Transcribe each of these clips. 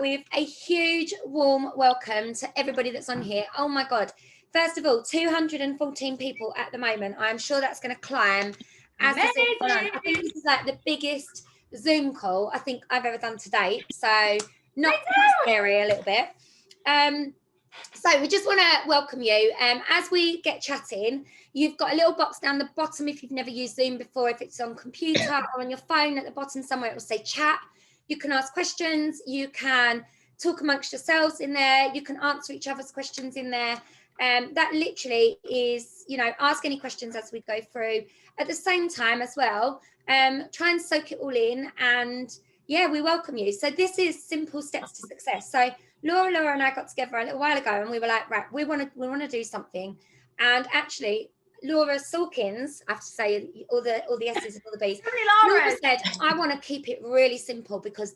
with a huge warm welcome to everybody that's on here. Oh my God. First of all, 214 people at the moment. I'm sure that's going to climb as the Zoom goes on. I think this is like the biggest Zoom call I think I've ever done to date. So not scary a little bit. So we just want to welcome you. As we get chatting, you've got a little box down the bottom if you've never used Zoom before. If it's on computer or on your phone, at the bottom somewhere it will say chat. You can ask questions. You can talk amongst yourselves in there. You can answer each other's questions in there. That literally is, ask any questions as we go through. At the same time as well, try and soak it all in. And yeah, we welcome you. So this is Simple Steps to Success. So Laura and I got together a little while ago and we were like, right, we want to do something. And actually, Laura Sawkins, I have to say all the S's and all the B's. Laura said, I want to keep it really simple because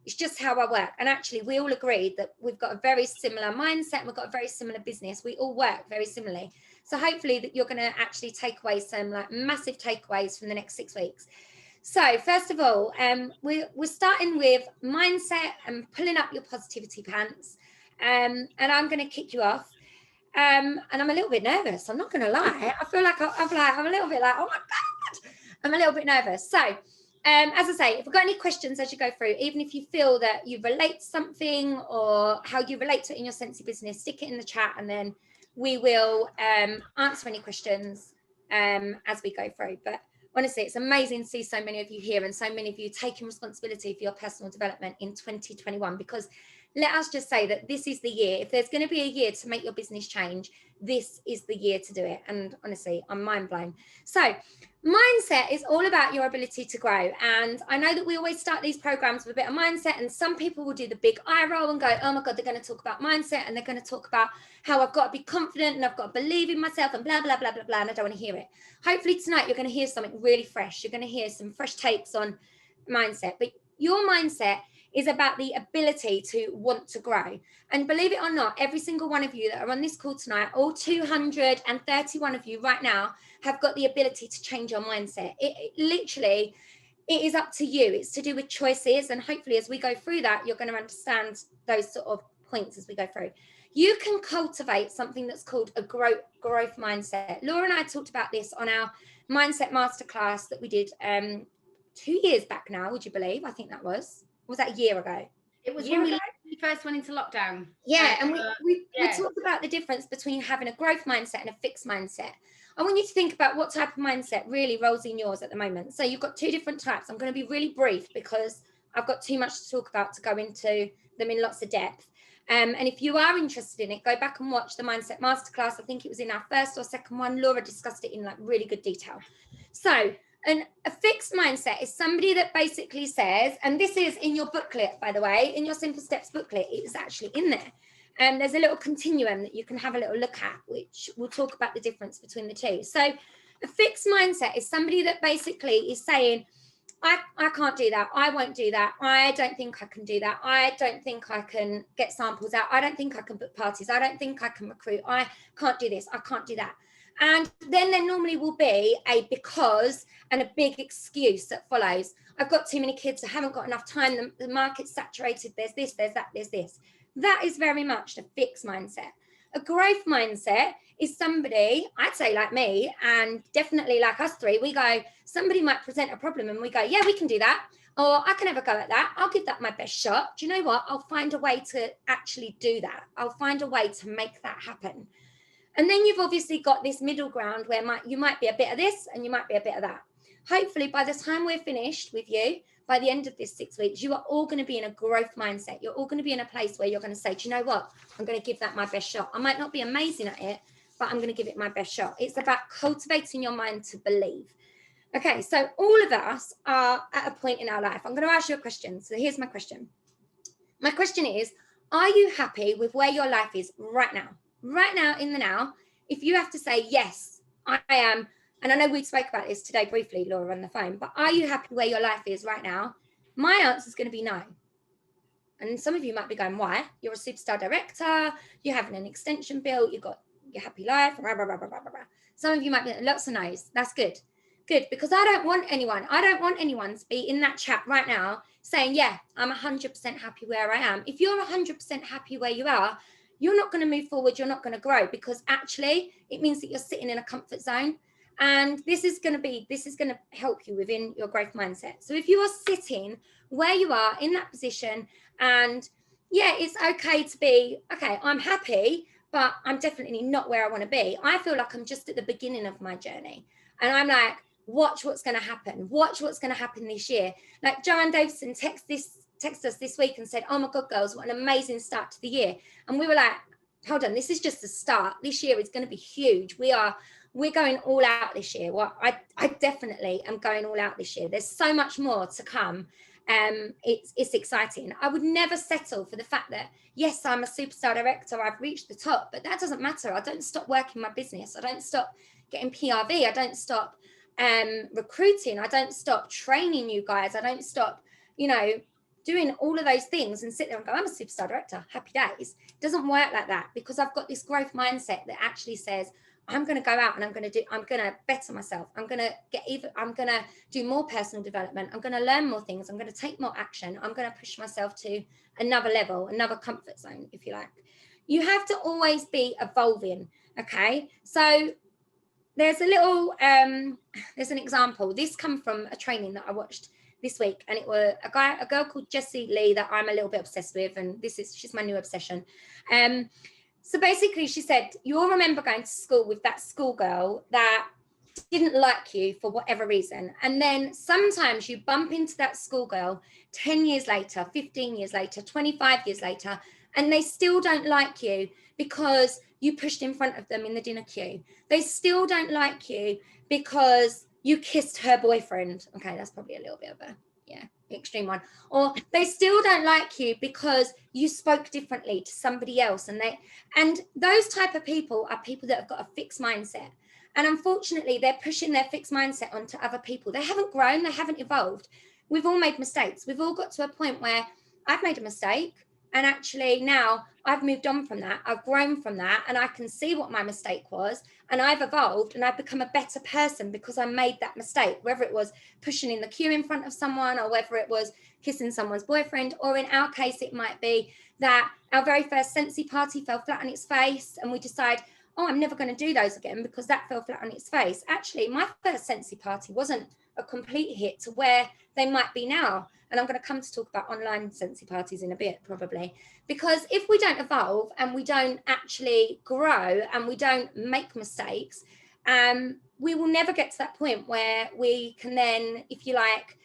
it's just how I work. And actually, we all agreed that we've got a very similar mindset and we've got a very similar business. We all work very similarly. So hopefully that you're going to actually take away some like massive takeaways from the next 6 weeks. So first of all, we're starting with mindset and pulling up your positivity pants. And I'm going to kick you off. And I'm a little bit nervous. I'm not going to lie. I feel like I'm a little bit like, oh my God, I'm a little bit nervous. So as I say, if you've got any questions as you go through, even if you feel that you relate to something or how you relate to it in your Sensei business, stick it in the chat and then we will answer any questions as we go through. But honestly, it's amazing to see so many of you here and so many of you taking responsibility for your personal development in 2021, because let us just say that this is the year. If there's going to be a year to make your business change, this is the year to do it. And honestly, I'm mind blown. So mindset is all about your ability to grow. And I know that we always start these programs with a bit of mindset, and some people will do the big eye roll and go, oh my God, they're going to talk about mindset and they're going to talk about how I've got to be confident and I've got to believe in myself and blah, blah, blah, blah, blah. And I don't want to hear it. Hopefully tonight you're going to hear something really fresh. You're going to hear some fresh takes on mindset. But your mindset is about the ability to want to grow. And believe it or not, every single one of you that are on this call tonight, all 231 of you right now, have got the ability to change your mindset. It literally, it is up to you. It's to do with choices. And hopefully as we go through that, you're going to understand those sort of points as we go through. You can cultivate something that's called a growth mindset. Laura and I talked about this on our mindset masterclass that we did 2 years back now, would you believe? I think that was that a year ago? It was when we first went into lockdown. Yeah, and we talked about the difference between having a growth mindset and a fixed mindset. I want you to think about what type of mindset really rolls in yours at the moment. So you've got two different types. I'm going to be really brief because I've got too much to talk about to go into them in lots of depth. And if you are interested in it, go back and watch the Mindset Masterclass. I think it was in our first or second one. Laura discussed it in like really good detail. So a fixed mindset is somebody that basically says, and this is in your booklet, by the way, in your Simple Steps booklet, it's actually in there. And there's a little continuum that you can have a little look at, which we'll talk about the difference between the two. So a fixed mindset is somebody that basically is saying, I can't do that. I won't do that. I don't think I can do that. I don't think I can get samples out. I don't think I can book parties. I don't think I can recruit. I can't do this. I can't do that. And then there normally will be a because and a big excuse that follows. I've got too many kids. I haven't got enough time. The market's saturated. There's this, there's that, there's this. That is very much the fixed mindset. A growth mindset is somebody, I'd say like me, and definitely like us three, we go, somebody might present a problem and we go, yeah, we can do that. Or I can have a go at that. I'll give that my best shot. Do you know what? I'll find a way to actually do that. I'll find a way to make that happen. And then you've obviously got this middle ground where you might be a bit of this and you might be a bit of that. Hopefully by the time we're finished with you, by the end of this 6 weeks, you are all going to be in a growth mindset. You're all going to be in a place where you're going to say, do you know what? I'm going to give that my best shot. I might not be amazing at it, but I'm going to give it my best shot. It's about cultivating your mind to believe. Okay, so all of us are at a point in our life. I'm going to ask you a question. So here's my question. My question is, are you happy with where your life is right now? Right now, in the now, if you have to say, yes, I am, and I know we spoke about this today briefly, Laura, on the phone, but are you happy where your life is right now? My answer is going to be no. And some of you might be going, why? You're a superstar director, you're having an extension built, you've got your happy life, blah, blah, blah, blah, blah, blah. Some of you might be lots of no's. That's good. Good, because I don't want anyone to be in that chat right now saying, yeah, I'm 100% happy where I am. If you're 100% happy where you are, you're not going to move forward, you're not going to grow, because actually it means that you're sitting in a comfort zone. And this is going to help you within your growth mindset. So if you are sitting where you are in that position, and yeah, it's okay to be, okay, I'm happy, but I'm definitely not where I want to be. I feel like I'm just at the beginning of my journey. And I'm like, watch what's going to happen. Watch what's going to happen this year. Like Joanne Davison texted us this week and said, oh my God, girls, what an amazing start to the year. And we were like, hold on, this is just the start. This year is going to be huge. We're going all out this year. Well, I definitely am going all out this year. There's so much more to come. It's exciting. I would never settle for the fact that, yes, I'm a superstar director, I've reached the top, but that doesn't matter. I don't stop working my business. I don't stop getting PRV. I don't stop recruiting. I don't stop training you guys. I don't stop, doing all of those things and sit there and go, I'm a superstar director, happy days. It doesn't work like that, because I've got this growth mindset that actually says, I'm going to go out and I'm going to better myself. I'm going to do more personal development. I'm going to learn more things. I'm going to take more action. I'm going to push myself to another level, another comfort zone, if you like. You have to always be evolving. Okay. So there's there's an example. This come from a training that I watched this week, and it was a girl called Jessie Lee that I'm a little bit obsessed with, and she's my new obsession. So basically she said, you'll remember going to school with that schoolgirl that didn't like you for whatever reason. And then sometimes you bump into that schoolgirl 10 years later, 15 years later, 25 years later, and they still don't like you because you pushed in front of them in the dinner queue. They still don't like you because you kissed her boyfriend. Okay, that's probably a little bit of a, extreme one. Or they still don't like you because you spoke differently to somebody else. And those type of people are people that have got a fixed mindset. And unfortunately, they're pushing their fixed mindset onto other people. They haven't grown, they haven't evolved. We've all made mistakes. We've all got to a point where I've made a mistake, and actually now I've moved on from that. I've grown from that, and I can see what my mistake was, and I've evolved, and I've become a better person because I made that mistake, whether it was pushing in the queue in front of someone, or whether it was kissing someone's boyfriend, or in our case, it might be that our very first Sensi party fell flat on its face, and we decide, oh, I'm never going to do those again because that fell flat on its face. Actually, my first Sensi party wasn't a complete hit to where they might be now. And I'm going to come to talk about online Sensi parties in a bit, probably. Because if we don't evolve and we don't actually grow and we don't make mistakes, we will never get to that point where we can then, if you like,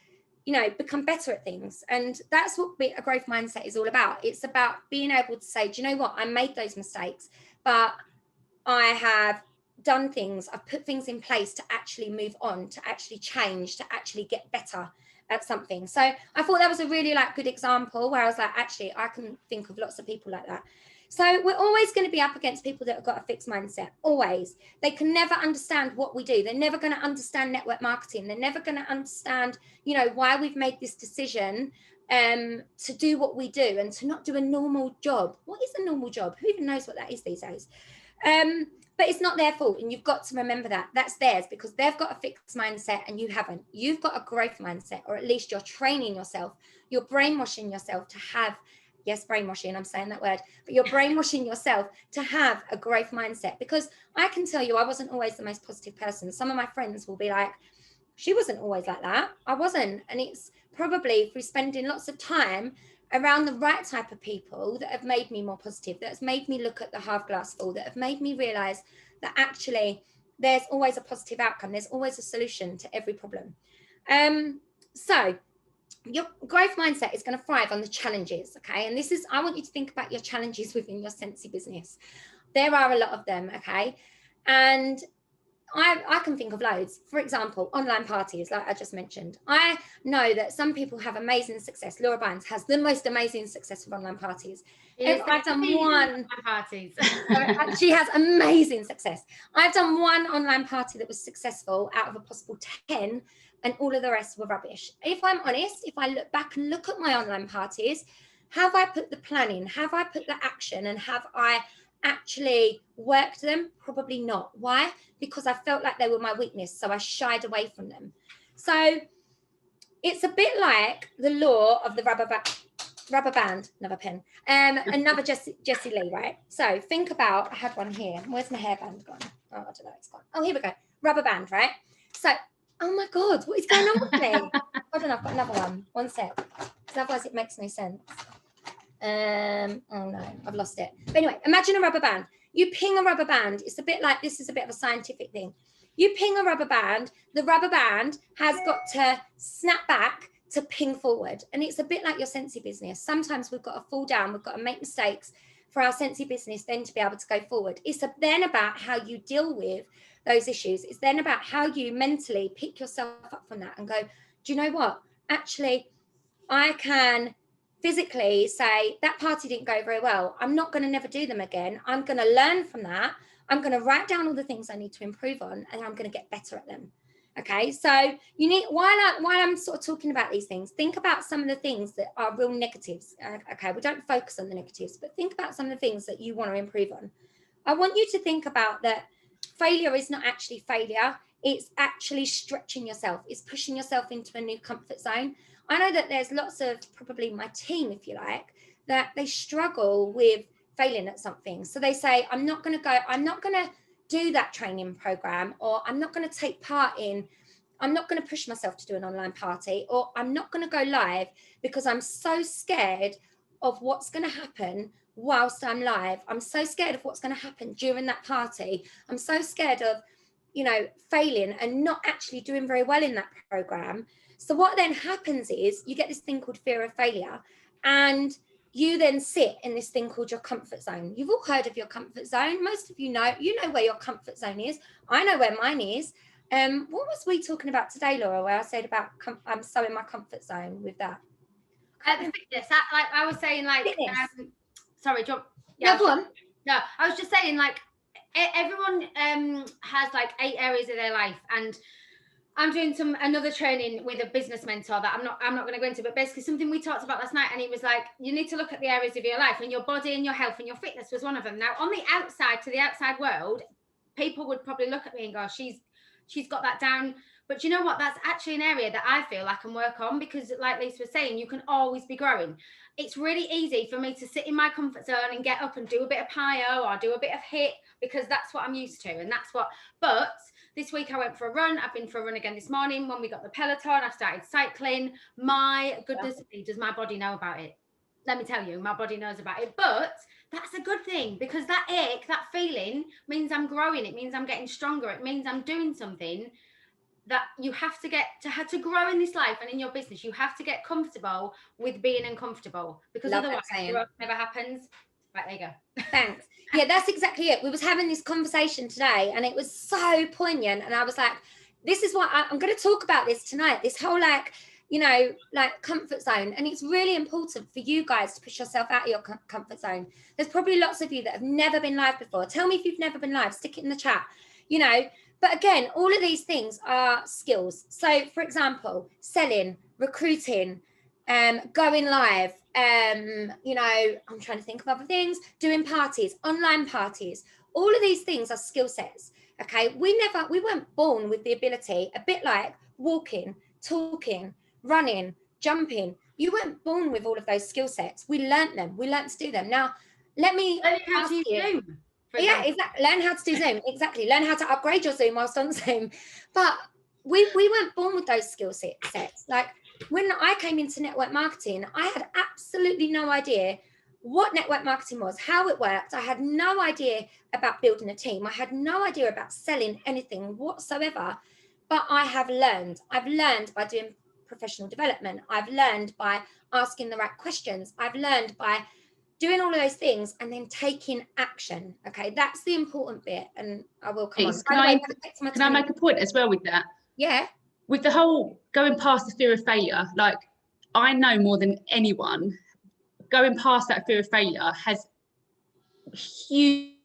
become better at things. And that's what a growth mindset is all about. It's about being able to say, do you know what? I made those mistakes, but I have done things, I've put things in place to actually move on, to actually change, to actually get better at something. So I thought that was a really good example where I was like, actually, I can think of lots of people like that. So we're always going to be up against people that have got a fixed mindset, always. They can never understand what we do. They're never going to understand network marketing. They're never going to understand, why we've made this decision to do what we do and to not do a normal job. What is a normal job? Who even knows what that is these days? But it's not their fault, and you've got to remember that that's theirs, because they've got a fixed mindset and you haven't. You've got a growth mindset, or at least you're training yourself, you're brainwashing yourself to have, yes, brainwashing, I'm saying that word, but you're brainwashing yourself to have a growth mindset. Because I can tell you, I wasn't always the most positive person. Some of my friends will be like, she wasn't always like that. I wasn't. And it's probably through spending lots of time around the right type of people that have made me more positive, that's made me look at the half glass full, that have made me realize that actually there's always a positive outcome. There's always a solution to every problem. So your growth mindset is going to thrive on the challenges. Okay. And this is, I want you to think about your challenges within your Sensi business. There are a lot of them. Okay. And I can think of loads. For example, online parties, like I just mentioned. I know that some people have amazing success. Laura Bynes has the most amazing success with online parties. I've done one parties. She has amazing success. I've done one online party that was successful out of a possible 10, and all of the rest were rubbish. If I'm honest, if I look back and look at my online parties, have I put the plan in? Have I put the action? And have I actually worked them? Probably not. Why? Because I felt like they were my weakness, so I shied away from them. So it's a bit like the law of the rubber band, another pen, another Jessie Lee, right? So think about, I had one here. Where's my hairband gone? Oh, I don't know, it's gone. Oh, here we go. Rubber band, right? So, oh my God, what is going on with me? Hold on, I've got another one. One sec. Because otherwise it makes no sense. Oh no, I've lost it. But anyway, imagine a rubber band. You ping a rubber band. It's a bit like, this is a bit of a scientific thing. You ping a rubber band, the rubber band has got to snap back to ping forward. And it's a bit like your sensey business. Sometimes we've got to fall down, we've got to make mistakes for our sensey business then to be able to go forward. It's then about how you deal with those issues. It's then about how you mentally pick yourself up from that and go, do you know what? Actually, I can physically say that party didn't go very well. I'm not going to never do them again. I'm going to learn from that. I'm going to write down all the things I need to improve on, and I'm going to get better at them. Okay, so you need, while I'm sort of talking about these things, think about some of the things that are real negatives. Okay, we don't focus on the negatives, but think about some of the things that you want to improve on. I want you to think about that failure is not actually failure. It's actually stretching yourself. It's pushing yourself into a new comfort zone. I know that there's lots of, probably my team, if you like, that they struggle with failing at something. So they say, I'm not going to do that training program, or I'm not going to take part in, I'm not going to push myself to do an online party, or I'm not going to go live because I'm so scared of what's going to happen whilst I'm live. I'm so scared of what's going to happen during that party. I'm so scared of, failing and not actually doing very well in that program. So what then happens is you get this thing called fear of failure, and you then sit in this thing called your comfort zone. You've all heard of your comfort zone. Most of you know where your comfort zone is. I know where mine is. What was we talking about today, Laura, where I said about I'm so in my comfort zone with that? Fitness. Like I was saying, like, sorry, John. Yeah, go on. No, I was just saying, like, everyone has like 8 areas of their life, and I'm doing another training with a business mentor that I'm not going to go into, but basically something we talked about last night, and it was like, you need to look at the areas of your life, and your body and your health and your fitness was one of them. Now, on the outside, to the outside world, people would probably look at me and go, she's got that down. But you know what? That's actually an area that I feel I can work on, because like Lisa was saying, you can always be growing. It's really easy for me to sit in my comfort zone and get up and do a bit of plyo or do a bit of HIIT, because that's what I'm used to. And that's what, but this week I went for a run. I've been for a run again this morning. When we got the Peloton, I started cycling. My goodness, does my body know about it? Let me tell you, my body knows about it. But that's a good thing, because that ache, that feeling means I'm growing. It means I'm getting stronger. It means I'm doing something that you have to get to grow in this life and in your business. You have to get comfortable with being uncomfortable, because otherwise growth never happens. Right, there you go. Thanks. Yeah, that's exactly it. We was having this conversation today, and it was so poignant. And I was like, this is what I'm going to talk about this tonight. This whole like comfort zone. And it's really important for you guys to push yourself out of your comfort zone. There's probably lots of you that have never been live before. Tell me if you've never been live. Stick it in the chat. But again, all of these things are skills. So, for example, selling, recruiting, going live, I'm trying to think of other things, doing parties, online parties. All of these things are skill sets. Okay, we weren't born with the ability, a bit like walking, talking, running, jumping. You weren't born with all of those skill sets. We learnt them. We learnt to do them. Now, let me ask you. Yeah, exactly. Learn how to do Zoom. Exactly. Learn how to upgrade your Zoom whilst on Zoom. But we weren't born with those skill sets. Like when I came into network marketing, I had absolutely no idea what network marketing was, how it worked. I had no idea about building a team. I had no idea about selling anything whatsoever. But I have learned. I've learned by doing professional development. I've learned by asking the right questions. I've learned by doing all of those things and then taking action. Okay, that's the important bit. And I will come on. Can I make a point as well with that? Yeah. With the whole going past the fear of failure, like I know more than anyone, going past that fear of failure has hugely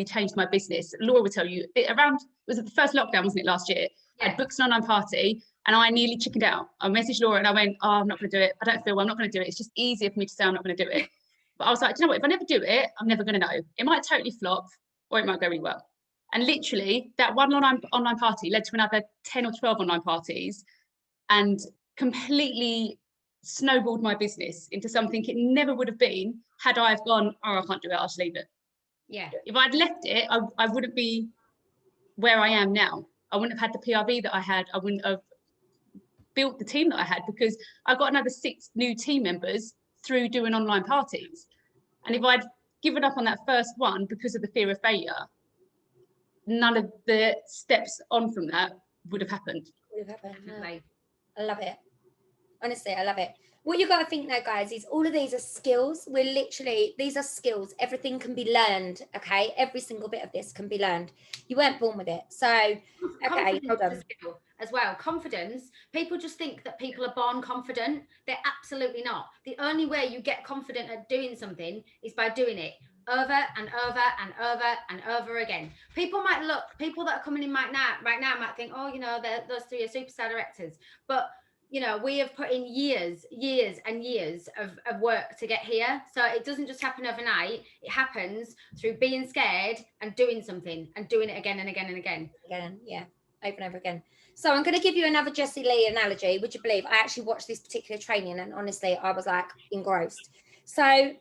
changed my business. Laura will tell you, was it the first lockdown, wasn't it, last year? Yeah. I booked an online party and I nearly chickened out. I messaged Laura and I went, I'm not going to do it. I don't feel well, I'm not going to do it. It's just easier for me to say I'm not going to do it. But I was like, do you know what? If I never do it, I'm never going to know. It might totally flop or it might go really well. And literally that one online party led to another 10 or 12 online parties and completely snowballed my business into something it never would have been had I have gone, oh, I can't do it, I'll just leave it. Yeah. If I'd left it, I wouldn't be where I am now. I wouldn't have had the PRV that I had. I wouldn't have built the team that I had, because I got another 6 new team members through doing online parties. And if I'd given up on that first one because of the fear of failure, none of the steps on from that would have happened. Definitely. I love it. Honestly, I love it. What you got to think now, guys, is all of these are skills. These are skills. Everything can be learned, okay? Every single bit of this can be learned. You weren't born with it. So, okay, hold on. As well, confidence. People just think that people are born confident. They're absolutely not. The only way you get confident at doing something is by doing it over and over and over and over again. People that are coming in right now might think, oh, those 3 are superstar directors. But we have put in years and years of work to get here. So it doesn't just happen overnight. It happens through being scared and doing something and doing it again and again and again. Again, yeah, over and over again. So I'm going to give you another Jessie Lee analogy. Would you believe I actually watched this particular training and honestly, I was like engrossed. So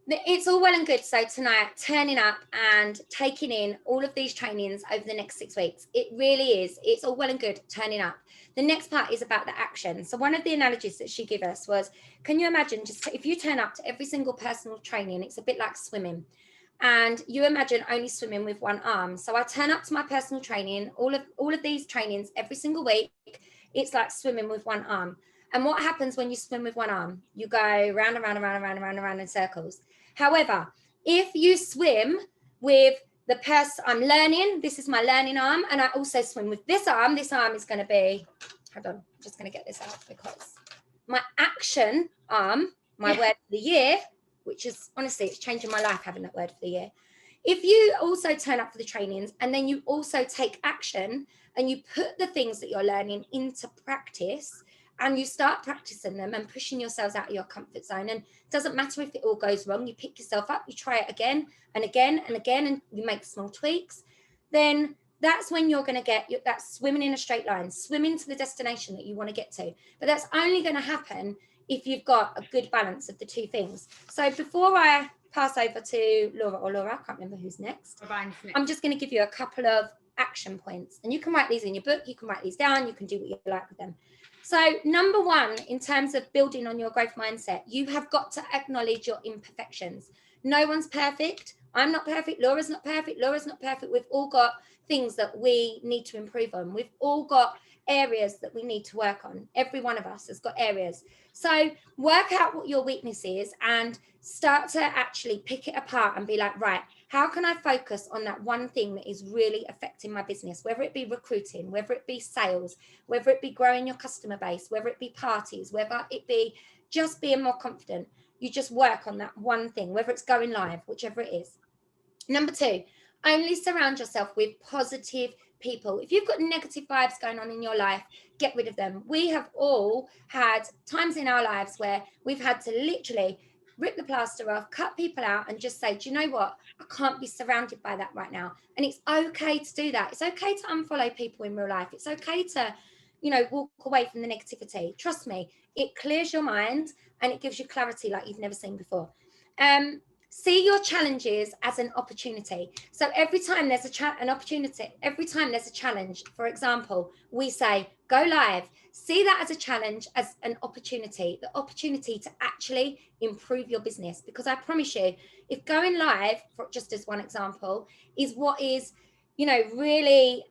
it's all well and good. So tonight, turning up and taking in all of these trainings over the next 6 weeks. It really is. It's all well and good turning up. The next part is about the action. So one of the analogies that she gave us was, can you imagine just if you turn up to every single personal training, it's a bit like swimming. And you imagine only swimming with one arm. So I turn up to my personal training, all of these trainings every single week. It's like swimming with one arm. And what happens when you swim with one arm? You go round and round and round and round and round and round in circles. However, if you swim with the person I'm learning, this is my learning arm, and I also swim with this arm is going to be, hold on, I'm just going to get this out because my action arm, my word for the year, which is honestly, it's changing my life having that word for the year. If you also turn up for the trainings and then you also take action and you put the things that you're learning into practice, and you start practicing them and pushing yourselves out of your comfort zone. And it doesn't matter if it all goes wrong, you pick yourself up, you try it again and again and again, and you make small tweaks. Then that's when you're going to get that swimming in a straight line, swimming to the destination that you want to get to. But that's only going to happen if you've got a good balance of the two things. So before I pass over to Laura, I can't remember who's next. I'm just going to give you a couple of action points, and you can write these in your book, you can write these down, you can do what you like with them. So number one, in terms of building on your growth mindset, you have got to acknowledge your imperfections. No one's perfect. I'm not perfect. Laura's not perfect. We've all got things that we need to improve on. We've all got areas that we need to work on. Every one of us has got areas. So work out what your weakness is and start to actually pick it apart and be like, right, how can I focus on that one thing that is really affecting my business, whether it be recruiting, whether it be sales, whether it be growing your customer base, whether it be parties, whether it be just being more confident. You just work on that one thing, whether it's going live, whichever it is. Number two, only surround yourself with positive people. If you've got negative vibes going on in your life, get rid of them. We have all had times in our lives where we've had to literally rip the plaster off, cut people out and just say, do you know what? I can't be surrounded by that right now. And it's okay to do that. It's okay to unfollow people in real life. It's okay to, walk away from the negativity. Trust me, it clears your mind and it gives you clarity like you've never seen before. See your challenges as an opportunity. So every time there's an opportunity, every time there's a challenge, for example, we say, go live. See that as a challenge, as an opportunity, the opportunity to actually improve your business. Because I promise you, if going live, for just as one example, is what is, really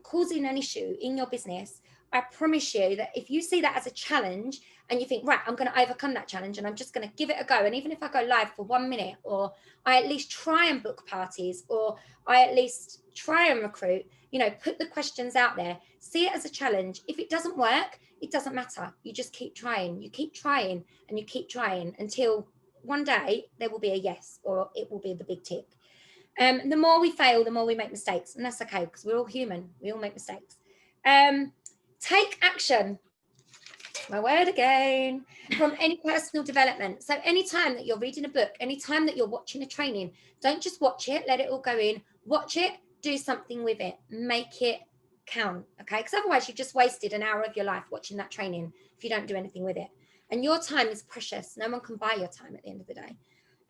causing an issue in your business, I promise you that if you see that as a challenge and you think, right, I'm going to overcome that challenge and I'm just going to give it a go. And even if I go live for 1 minute, or I at least try and book parties, or I at least try and recruit, put the questions out there, see it as a challenge. If it doesn't work, it doesn't matter. You just keep trying. You keep trying and you keep trying until one day there will be a yes, or it will be the big tick. The more we fail, the more we make mistakes. And that's okay, because we're all human. We all make mistakes. Take action. my word again, from any personal development. So anytime that you're reading a book, anytime that you're watching a training, don't just watch it, let it all go in, watch it, do something with it, make it count, okay? Because otherwise you've just wasted an hour of your life watching that training if you don't do anything with it. And your time is precious. No one can buy your time at the end of the day.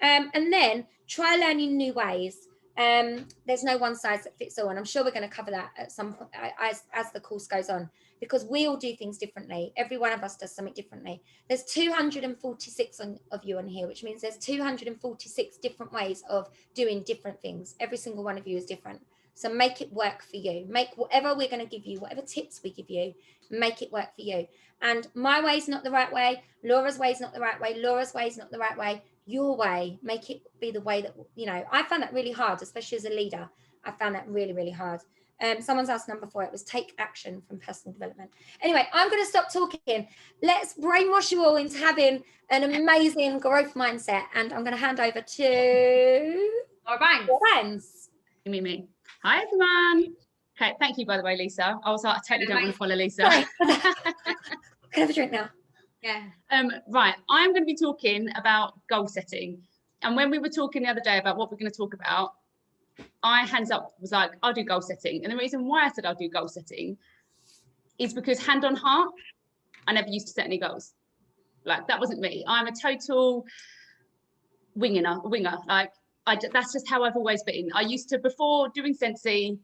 And then try learning new ways. There's no one size that fits all, and I'm sure we're going to cover that at some point as the course goes on, because we all do things differently. Every one of us does something differently. There's 246 of you on here, which means there's 246 different ways of doing different things. Every single one of you is different. So make it work for you. Make whatever we're going to give you, whatever tips we give you, make it work for you. And my way is not the right way. Laura's way is not the right way. Laura's way is not the right way. Your way, make it be the way that, you know, I found that really hard, especially as a leader. I found that really, really hard. Someone's asked number 4. It was take action from personal development. Anyway, I'm going to stop talking. Let's brainwash you all into having an amazing growth mindset. And I'm going to hand over to Laura Banks. Me. Hi, everyone. Okay, thank you, by the way, Lisa. I was like, I totally don't want to follow Lisa. Sorry. Can I have a drink now? Yeah. Right, I'm going to be talking about goal setting. And when we were talking the other day about what we're going to talk about, I hands up was like, I'll do goal setting. And the reason why I said I'll do goal setting is because hand on heart, I never used to set any goals. Like, that wasn't me. I'm a total winger. Like, that's just how I've always been. I used to, before doing Sensi,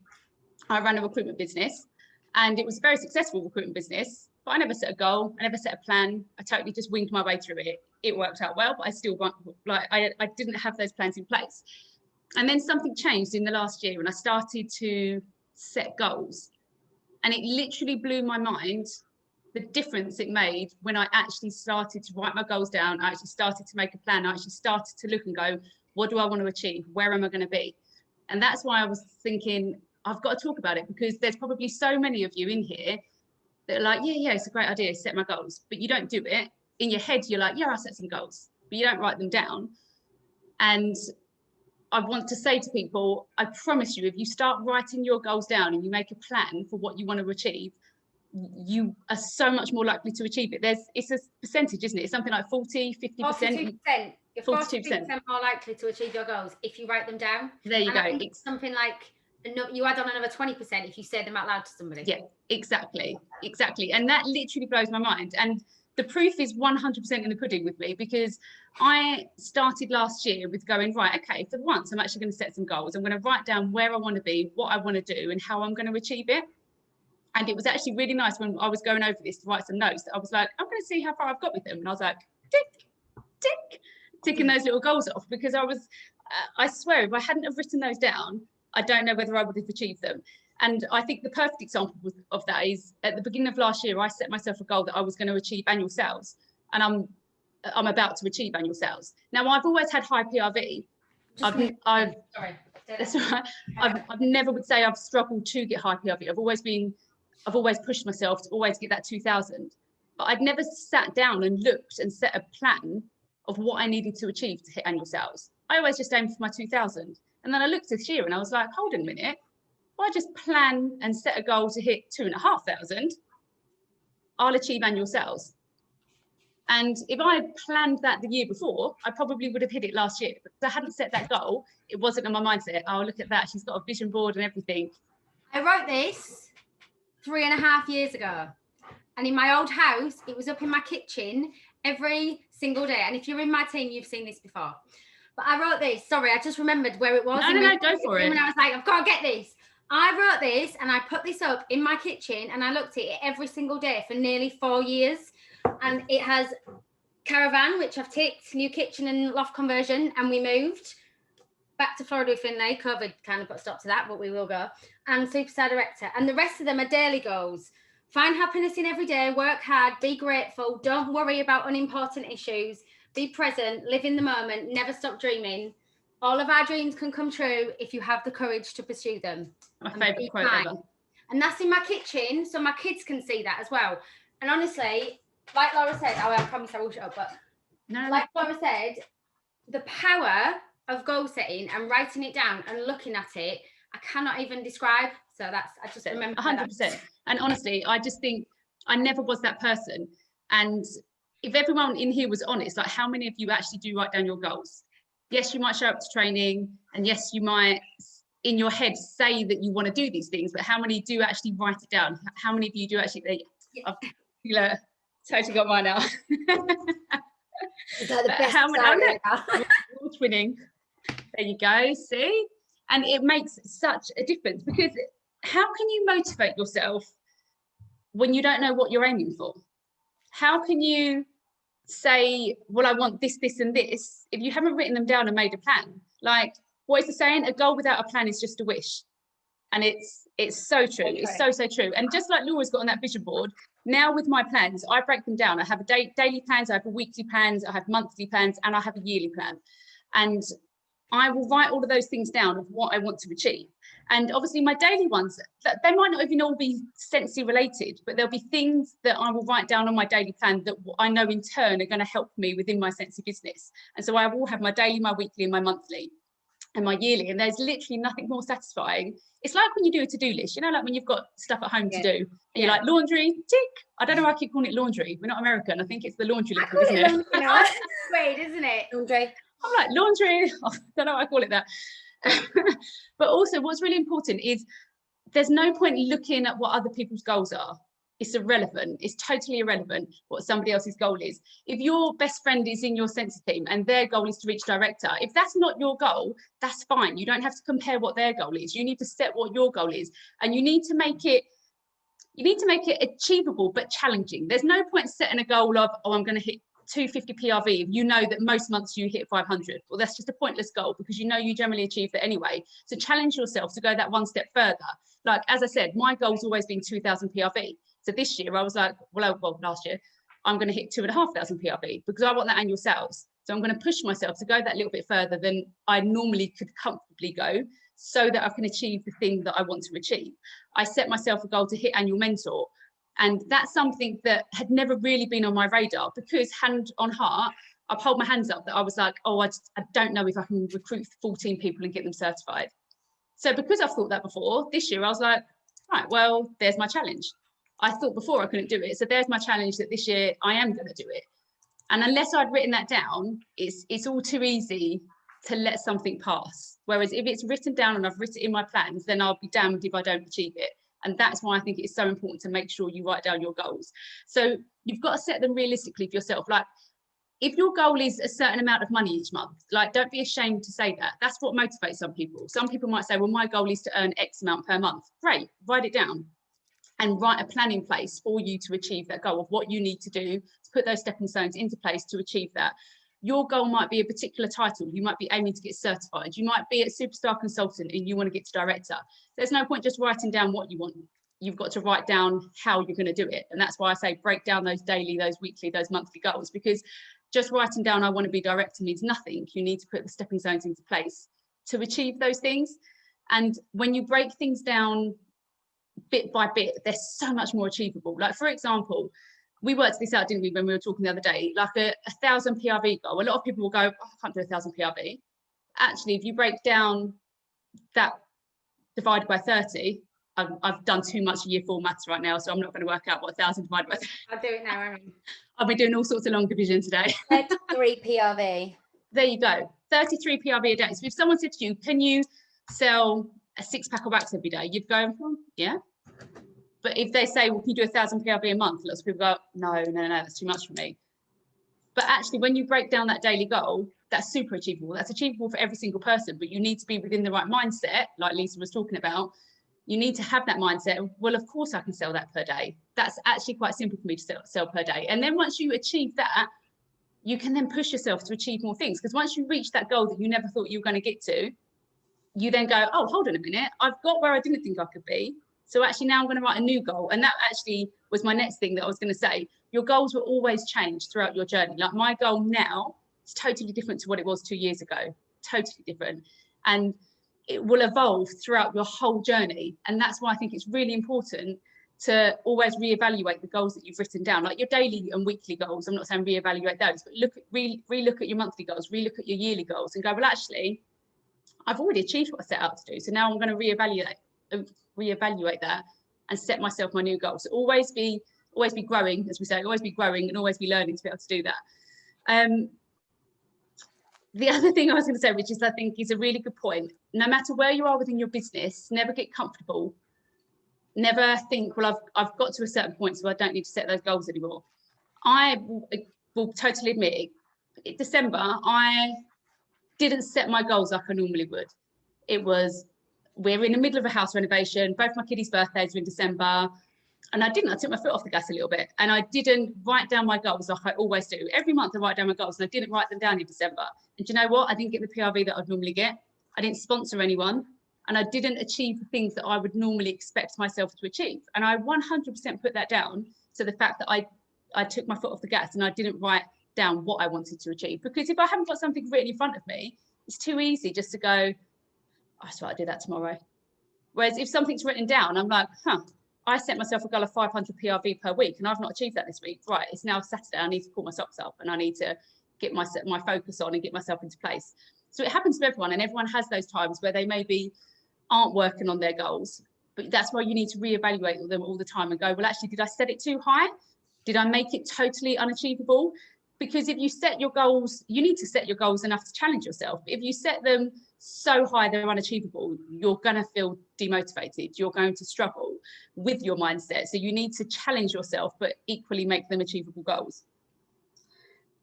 I ran a recruitment business, and it was a very successful recruitment business, but I never set a goal. I never set a plan. I totally just winged my way through it. It worked out well, but I still I didn't have those plans in place. And then something changed in the last year, and I started to set goals, and it literally blew my mind the difference it made when I actually started to write my goals down. I actually started to make a plan. I actually started to look and go, what do I want to achieve? Where am I going to be? And that's why I was thinking, I've got to talk about it, because there's probably so many of you in here that are like, yeah, it's a great idea, set my goals, but you don't do it. In your head, you're like, yeah, I'll set some goals, but you don't write them down. And I want to say to people, I promise you, if you start writing your goals down and you make a plan for what you want to achieve, you are so much more likely to achieve it. It's a percentage, isn't it? It's something like 40, 50%. 42%. You're 42% more likely to achieve your goals if you write them down. There you go. It's something like, you add on another 20% if you say them out loud to somebody. Yeah, exactly. And that literally blows my mind. And the proof is 100% in the pudding with me, because I started last year with going, right, okay, for once, I'm actually going to set some goals. I'm going to write down where I want to be, what I want to do, and how I'm going to achieve it. And it was actually really nice when I was going over this to write some notes. I was like, I'm going to see how far I've got with them. And I was like, tick, ticking those little goals off, because I swear, if I hadn't have written those down, I don't know whether I would have achieved them. And I think the perfect example of that is at the beginning of last year, I set myself a goal that I was going to achieve annual sales, and I'm about to achieve annual sales. Now, I've always had high PRV. Sorry. That's all right. I've never would say I've struggled to get high PRV. I've always pushed myself to always get that 2000, but I'd never sat down and looked and set a plan of what I needed to achieve to hit annual sales. I always just aimed for my 2000. And then I looked this year and I was like, hold on a minute. If I just plan and set a goal to hit 2,500, I'll achieve annual sales. And if I had planned that the year before, I probably would have hit it last year. But because I hadn't set that goal, it wasn't in my mindset. Oh, look at that. She's got a vision board and everything. I wrote this 3.5 years ago. And in my old house, it was up in my kitchen every single day. And if you're in my team, you've seen this before. But I wrote this. Sorry, I just remembered where it was. No, go for it. And I was like, I've got to get this. I wrote this and I put this up in my kitchen and I looked at it every single day for nearly 4 years. And it has caravan, which I've ticked, new kitchen and loft conversion. And we moved back to Florida with Finlay. COVID kind of put a stop to that, but we will go. And Superstar Director. And the rest of them are daily goals. Find happiness in every day, work hard, be grateful, don't worry about unimportant issues, be present, live in the moment, never stop dreaming. All of our dreams can come true if you have the courage to pursue them. My favourite quote ever. And that's in my kitchen, so my kids can see that as well. And honestly, like Laura said, I promise I will shut up, but like Laura said, the power of goal setting and writing it down and looking at it, I cannot even describe. So I just remember 100%. And honestly, I just think I never was that person. And if everyone in here was honest, like how many of you actually do write down your goals? Yes, you might show up to training, and yes, you might in your head say that you want to do these things, but how many do actually write it down? How many of you do actually, I've totally got mine now. It's like the best how many, ever. winning. There you go, see? And it makes such a difference, because how can you motivate yourself when you don't know what you're aiming for? How can you say, well, I want this, this, and this, if you haven't written them down and made a plan? Like, what is the saying? A goal without a plan is just a wish. And it's so true. Okay. It's so true. And just like Laura's got on that vision board, now with my plans, I break them down. I have a daily plans, I have a weekly plans, I have monthly plans, and I have a yearly plan. And I will write all of those things down of what I want to achieve. And obviously my daily ones, they might not even all be Scentsy related, but there'll be things that I will write down on my daily plan that I know in turn are going to help me within my Scentsy business. And so I will have my daily, my weekly, and my monthly, and my yearly. And there's literally nothing more satisfying. It's like when you do a to-do list, you know, like when you've got stuff at home to do, and you're like, laundry, tick. I don't know why I keep calling it laundry. We're not American. I think it's the laundry liquid, isn't it? It's great, isn't it? Laundry. I'm like, laundry, I don't know why I call it that. But also what's really important is there's no point looking at what other people's goals are. It's irrelevant. It's totally irrelevant what somebody else's goal is. If your best friend is in your Scentsy team and their goal is to reach director, if that's not your goal, that's fine. You don't have to compare what their goal is. You need to set what your goal is, and you need to make it achievable but challenging. There's no point setting a goal of, oh, I'm going to hit 250 PRV if you know that most months you hit 500. Well, that's just a pointless goal, because you know you generally achieve that anyway. So challenge yourself to go that one step further. Like, as I said, my goal's always been 2,000 PRV. So this year I was like, well, last year, I'm going to hit 2,500 PRV, because I want that annual sales. So I'm going to push myself to go that little bit further than I normally could comfortably go, so that I can achieve the thing that I want to achieve. I set myself a goal to hit annual mentor. And that's something that had never really been on my radar, because hand on heart, I've held my hands up that I was like, oh, I don't know if I can recruit 14 people and get them certified. So because I've thought that before, this year I was like, right, well, there's my challenge. I thought before I couldn't do it. So there's my challenge that this year I am going to do it. And unless I'd written that down, it's all too easy to let something pass. Whereas if it's written down and I've written it in my plans, then I'll be damned if I don't achieve it. And that's why I think it's so important to make sure you write down your goals. So you've got to set them realistically for yourself. Like, if your goal is a certain amount of money each month, like, don't be ashamed to say that. That's what motivates some people. Some people might say, well, my goal is to earn X amount per month. Great, write it down and write a plan in place for you to achieve that goal of what you need to do to put those stepping stones into place to achieve that. Your goal might be a particular title. You might be aiming to get certified. You might be a superstar consultant and you want to get to director. There's no point just writing down what you want. You've got to write down how you're going to do it. And that's why I say break down those daily, those weekly, those monthly goals, because just writing down I want to be director means nothing. You need to put the stepping stones into place to achieve those things. And when you break things down bit by bit, they're so much more achievable. Like, for example, we worked this out, didn't we, when we were talking the other day, like a 1,000 PRV goal. A lot of people will go, oh, I can't do 1,000 PRV. Actually, if you break down that divided by 30, I've done too much year 4 maths right now, so I'm not going to work out what 1,000 divided by 30. I'll do it now, Aaron. I'll be doing all sorts of long division today. 33 PRV. There you go, 33 PRV a day. So if someone said to you, can you sell a 6-pack of wax every day? You'd go, yeah. But if they say, well, can you do 1,000 PRV a month? Lots of people go, no, that's too much for me. But actually, when you break down that daily goal, that's super achievable. That's achievable for every single person, but you need to be within the right mindset, like Lisa was talking about. You need to have that mindset of, well, of course I can sell that per day. That's actually quite simple for me to sell per day. And then once you achieve that, you can then push yourself to achieve more things. Because once you reach that goal that you never thought you were going to get to, you then go, oh, hold on a minute, I've got where I didn't think I could be. So actually now I'm going to write a new goal. And that actually was my next thing that I was going to say. Your goals will always change throughout your journey. Like, my goal now is totally different to what it was 2 years ago, totally different. And it will evolve throughout your whole journey. And that's why I think it's really important to always reevaluate the goals that you've written down, like your daily and weekly goals. I'm not saying reevaluate those, but relook at your monthly goals, relook at your yearly goals and go, well, actually, I've already achieved what I set out to do. So now I'm going to reevaluate that and set myself my new goals. So always be always be growing, as we say, always be growing and always be learning to be able to do that. The other thing I was going to say, which is I think is a really good point, no matter where you are within your business, never get comfortable. Never think, well, I've got to a certain point, so I don't need to set those goals anymore. I will totally admit, in December, I didn't set my goals like I normally would. It was, we're in the middle of a house renovation, both my kiddies' birthdays were in December, and I took my foot off the gas a little bit, and I didn't write down my goals like I always do. Every month I write down my goals, and I didn't write them down in December. And do you know what? I didn't get the PRV that I'd normally get. I didn't sponsor anyone, and I didn't achieve the things that I would normally expect myself to achieve. And I 100% put that down to the fact that I took my foot off the gas and I didn't write down what I wanted to achieve. Because if I haven't got something written in front of me, it's too easy just to go, I swear I'll do that tomorrow. Whereas if something's written down, I'm like, I set myself a goal of 500 PRV per week and I've not achieved that this week. Right, it's now Saturday, I need to pull my socks up and I need to get my focus on and get myself into place. So it happens to everyone, and everyone has those times where they maybe aren't working on their goals, but that's why you need to reevaluate them all the time and go, well, actually, did I set it too high? Did I make it totally unachievable? Because if you set your goals, you need to set your goals enough to challenge yourself. If you set them so high they're unachievable, you're going to feel demotivated. You're going to struggle with your mindset. So you need to challenge yourself, but equally make them achievable goals.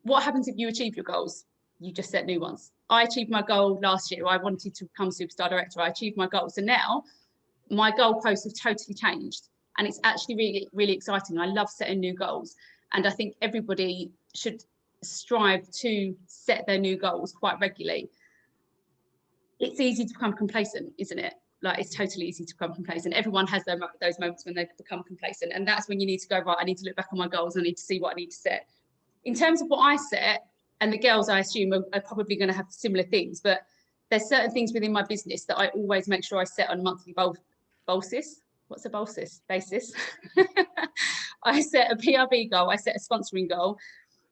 What happens if you achieve your goals? You just set new ones. I achieved my goal last year. I wanted to become superstar director. I achieved my goal. So now my goalposts have totally changed. And it's actually really, really exciting. I love setting new goals. And I think everybody should strive to set their new goals quite regularly. It's easy to become complacent, isn't it? Like, it's totally easy to become complacent. Everyone has those moments when they become complacent. And that's when you need to go, right, I need to look back on my goals. I need to see what I need to set. In terms of what I set, and the girls, I assume, are probably going to have similar things, but there's certain things within my business that I always make sure I set on a monthly basis. What's a basis? I set a PRV goal. I set a sponsoring goal.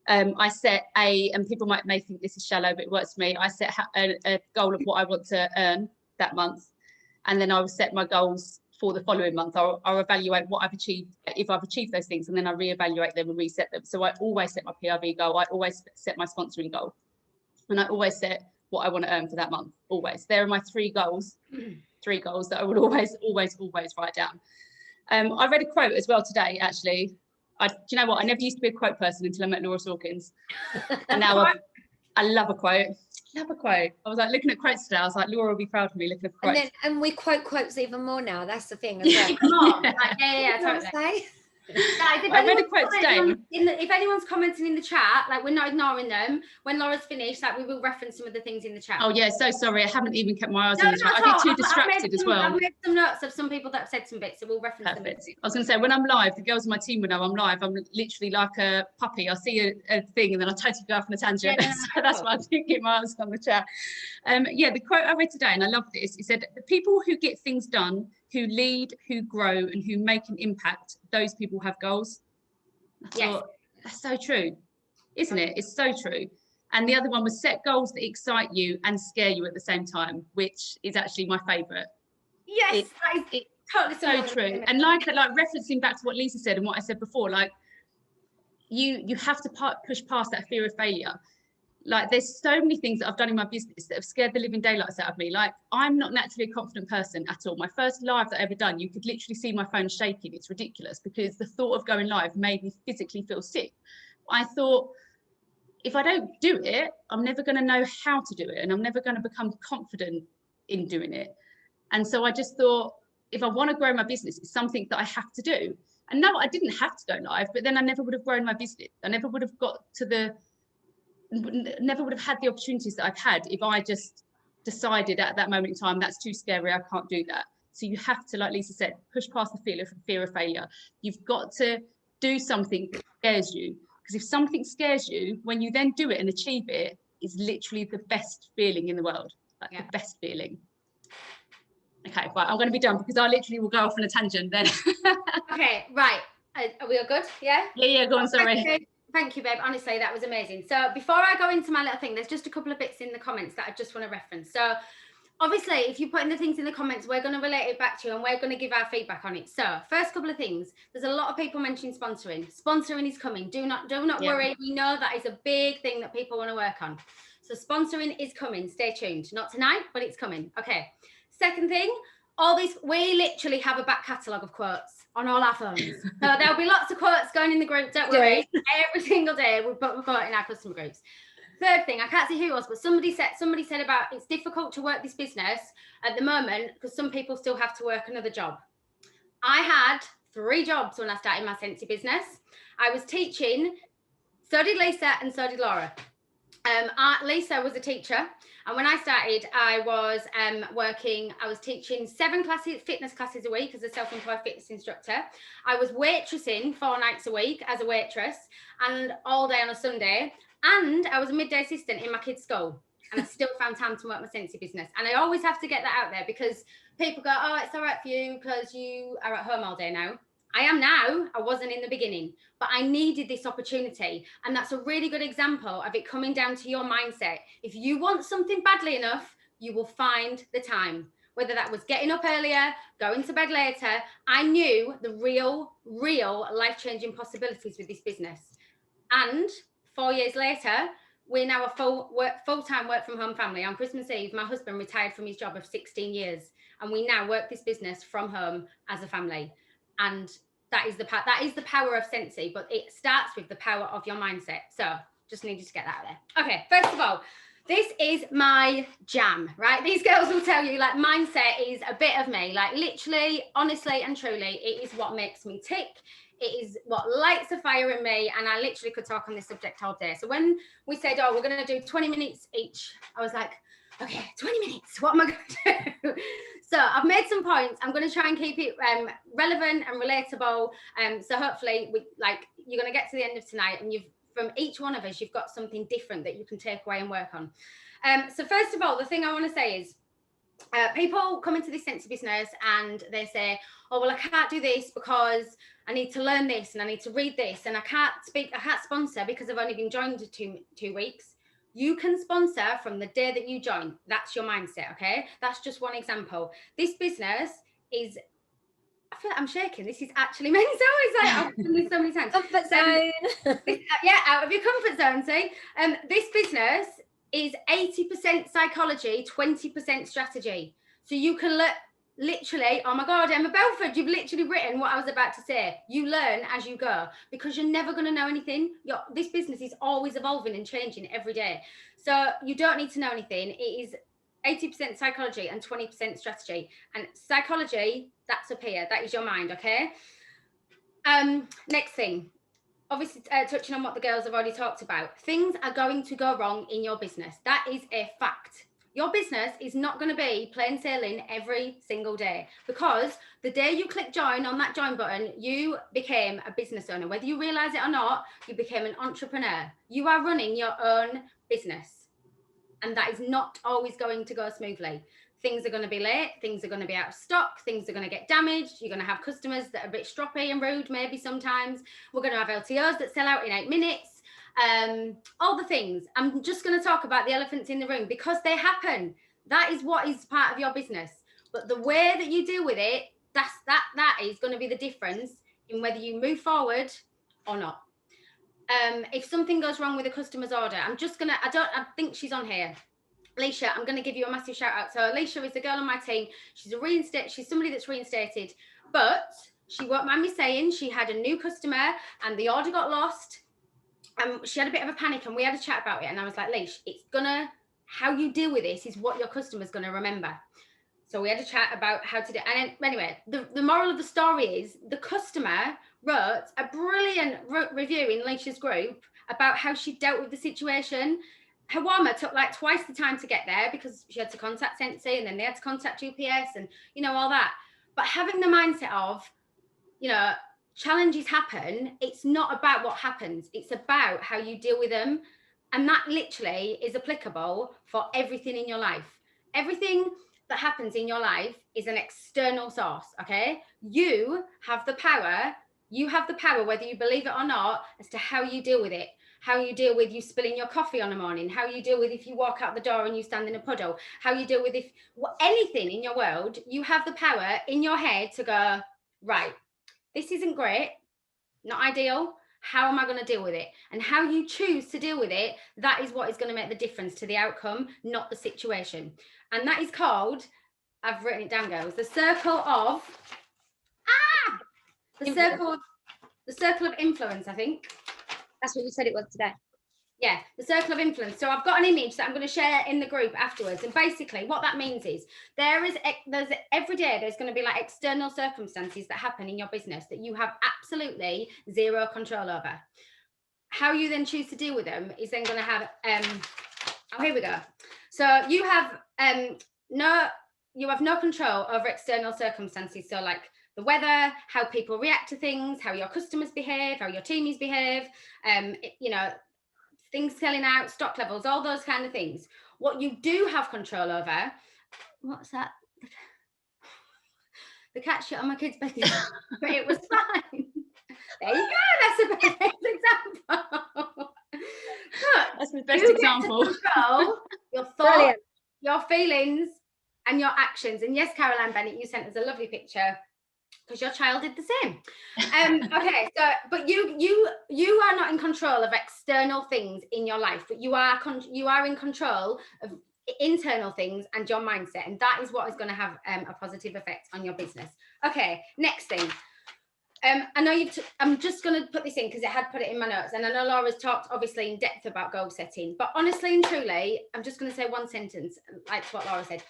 I set and people may think this is shallow, but it works for me. I set a goal of what I want to earn that month. And then I will set my goals for the following month. I'll evaluate what I've achieved, if I've achieved those things, and then I reevaluate them and reset them. So I always set my PRV goal. I always set my sponsoring goal. And I always set what I want to earn for that month, always. There are my three goals that I would always write down. I read a quote as well today, actually. Do you know what? I never used to be a quote person until I met Laura Sawkins. And now I love a quote. I was like looking at quotes today. I was like, Laura will be proud of me looking at quotes. And we quote quotes even more now. That's the thing as well. Yeah, totally. Guys, I read a quote today. If anyone's commenting in the chat, like, we're not ignoring them. When Laura's finished, like, we will reference some of the things in the chat. Oh yeah, so sorry, I haven't even kept my eyes on the chat. I get too distracted as well. I've made some notes of some people that have said some bits, so we'll reference them. I was going to say, when I'm live, the girls on my team will know I'm live. I'm literally like a puppy. I see a thing and then I totally go off on a tangent. Yeah, so that's why I didn't keep my eyes on the chat. Yeah, the quote I read today, and I love this. It said, "The people who get things done, who lead, who grow, and who make an impact, those people have goals." I thought, that's so true, isn't it? It's so true. And the other one was set goals that excite you and scare you at the same time, which is actually my favourite. Yes, it's totally so true. And like referencing back to what Lisa said and what I said before, like you have to push past that fear of failure. Like, there's so many things that I've done in my business that have scared the living daylights out of me. Like, I'm not naturally a confident person at all. My first live that I ever done, you could literally see my phone shaking. It's ridiculous because the thought of going live made me physically feel sick. I thought, if I don't do it, I'm never going to know how to do it, and I'm never going to become confident in doing it. And so I just thought, if I want to grow my business, it's something that I have to do. And no, I didn't have to go live, but then I never would have grown my business. I never would have got to never would have had the opportunities that I've had if I just decided at that moment in time, that's too scary, I can't do that. So you have to, like Lisa said, push past the fear of failure. You've got to do something that scares you, because if something scares you, when you then do it and achieve it, is literally the best feeling in the world. Like, the best feeling. Okay, right, I'm going to be done because I literally will go off on a tangent then. Okay, right. Are we all good? Yeah? Yeah, go on, sorry. Thank you, babe. Honestly, that was amazing. So before I go into my little thing, there's just a couple of bits in the comments that I just want to reference. So Obviously, if you put in the things in the comments, we're going to relate it back to you and we're going to give our feedback on it. So first couple of things, there's a lot of people mentioning sponsoring. Sponsoring is coming. Do not worry. We know that is a big thing that people want to work on. So sponsoring is coming. Stay tuned. Not tonight, but it's coming. Okay. Second thing, all these, we literally have a back catalogue of quotes on all our phones. So there'll be lots of quotes going in the group. Don't worry. Every single day we put a quote in our customer groups. Third thing, I can't see who it was, but somebody said about it's difficult to work this business at the moment because some people still have to work another job. I had 3 jobs when I started my Scentsy business. I was teaching, so did Lisa and so did Laura. Lisa was a teacher, and when I started, I was teaching 7 fitness classes a week as a self-employed fitness instructor. I was waitressing 4 nights a week as a waitress and all day on a Sunday. And I was a midday assistant in my kids' school, and I still found time to work my Scentsy business. And I always have to get that out there because people go, oh, it's all right for you because you are at home all day now. I am now. I wasn't in the beginning, but I needed this opportunity. And that's a really good example of it coming down to your mindset. If you want something badly enough, you will find the time. Whether that was getting up earlier, going to bed later, I knew the real life-changing possibilities with this business. And 4 years later, we're now a full-time work from home family. On Christmas Eve, my husband retired from his job of 16 years, and we now work this business from home as a family. And that is the power of Scentsy, but it starts with the power of your mindset. So just needed to get that out there. Okay, first of all, this is my jam, right? These girls will tell you, like, mindset is a bit of me. Like, literally, honestly, and truly, it is what makes me tick. It is what lights a fire in me, and I literally could talk on this subject all day. So when we said, oh, we're going to do 20 minutes each, I was like, okay, 20 minutes. What am I going to do? So I've made some points. I'm going to try and keep it relevant and relatable. So hopefully, you're going to get to the end of tonight, and from each one of us, you've got something different that you can take away and work on. So first of all, the thing I want to say is, people come into this Scentsy business and they say, oh, well, I can't do this because I need to learn this and I need to read this, and I can't sponsor because I've only been joined 2 weeks. You can sponsor from the day that you join. That's your mindset, okay? That's just one example. This business is, I feel like I'm shaking. This is actually mental. It's like I've done this so many times. Comfort zone. Yeah, out of your comfort zone. See, this business is 80% psychology, 20% strategy. So you can literally, oh my God, Emma Belford, you've literally written what I was about to say. You learn as you go because you're never going to know anything. This business is always evolving and changing every day. So you don't need to know anything. It is 80% psychology and 20% strategy. And psychology, that's up here. That is your mind, okay? Next thing. Obviously, touching on what the girls have already talked about, things are going to go wrong in your business. That is a fact. Your business is not going to be plain sailing every single day, because the day you click join on that join button, you became a business owner. Whether you realize it or not, you became an entrepreneur. You are running your own business, and that is not always going to go smoothly. Things are going to be late, things are going to be out of stock, things are going to get damaged, you're going to have customers that are a bit stroppy and rude maybe sometimes. We're going to have LTOs that sell out in 8 minutes. All the things. I'm just going to talk about the elephants in the room because they happen. That is what is part of your business. But the way that you deal with it, that is going to be the difference in whether you move forward or not. If something goes wrong with a customer's order, I think she's on here. Alicia, I'm going to give you a massive shout out. So Alicia is a girl on my team. She's somebody that's reinstated, but she won't mind me saying she had a new customer and the order got lost. She had a bit of a panic and we had a chat about it. And I was like, Alicia, how you deal with this is what your customer's going to remember. So we had a chat about how to do it. And anyway, the moral of the story is the customer wrote a brilliant review in Alicia's group about how she dealt with the situation. Her warmer took like twice the time to get there because she had to contact Scentsy and then they had to contact UPS and, all that. But having the mindset of, challenges happen, it's not about what happens. It's about how you deal with them. And that literally is applicable for everything in your life. Everything that happens in your life is an external source, okay? You have the power, whether you believe it or not, as to how you deal with it. how you deal with you spilling your coffee on a morning, how you deal with if you walk out the door and you stand in a puddle, how you deal with if anything in your world, you have the power in your head to go, right, this isn't great, not ideal. How am I going to deal with it? And how you choose to deal with it, that is what is going to make the difference to the outcome, not the situation. And that is called, I've written it down, girls, the circle of the circle of influence, I think. That's what you said it was today. Yeah, the circle of influence. So I've got an image that I'm going to share in the group afterwards. And basically what that means is there's every day there's going to be like external circumstances that happen in your business that you have absolutely zero control over. How you then choose to deal with them is then going to have, here we go. So you have no control over external circumstances. So like the weather, how people react to things, how your customers behave, how your teams behave, you know, things selling out, stock levels, all those kind of things. What you do have control over, what's that? The cat shit on my kid's bed, but it was fine. There you go, that's a perfect example. That's the best example. Control your thoughts, brilliant, your feelings, and your actions. And yes, Caroline Bennett, you sent us a lovely picture because your child did the same. Okay, so but you are not in control of external things in your life, but you are in control of internal things and your mindset, and that is what is going to have a positive effect on your business. Okay, next thing. I know I'm just going to put this in because it had put it in my notes, and I know Laura's talked obviously in depth about goal setting, but honestly and truly, I'm just going to say one sentence, like what Laura said.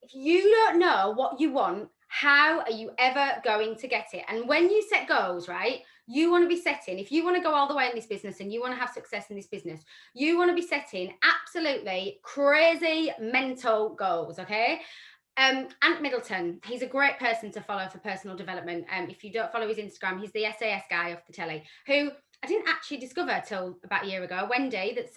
If you don't know what you want, how are you ever going to get it? And when you set goals, right, you want to be setting, if you want to go all the way in this business and you want to have success in this business, you want to be setting absolutely crazy mental goals, okay? Ant Middleton, he's a great person to follow for personal development. If you don't follow his Instagram, he's the SAS guy off the telly, who I didn't actually discover till about a year ago. Wendy, that's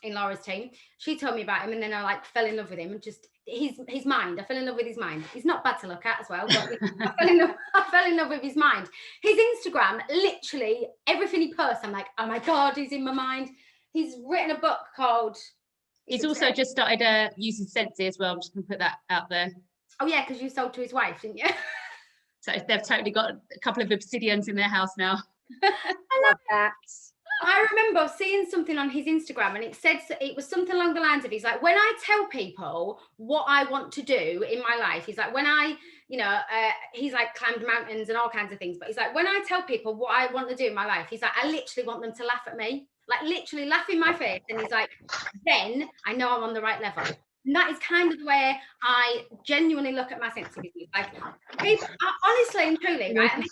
in Laura's team, she told me about him, and then I like fell in love with him, and just his mind. I fell in love with his mind. He's not bad to look at as well, but I fell in love with his mind. His Instagram, literally everything he posts, I'm like, oh my God, he's in my mind. He's written a book called. He's also just started using Sensi as well. I'm just going to put that out there. Oh yeah, because you sold to his wife, didn't you? So they've totally got a couple of obsidians in their house now. I love that. I remember seeing something on his Instagram, and it was something along the lines of, he's like, when I tell people what I want to do in my life, he's like, when I, you know, he's like climbed mountains and all kinds of things, but he's like, when I tell people what I want to do in my life, he's like, I literally want them to laugh at me, like literally laugh in my face. And he's like, then I know I'm on the right level. And that is kind of the way I genuinely look at my sensitivity. Like, people, honestly and truly, right? And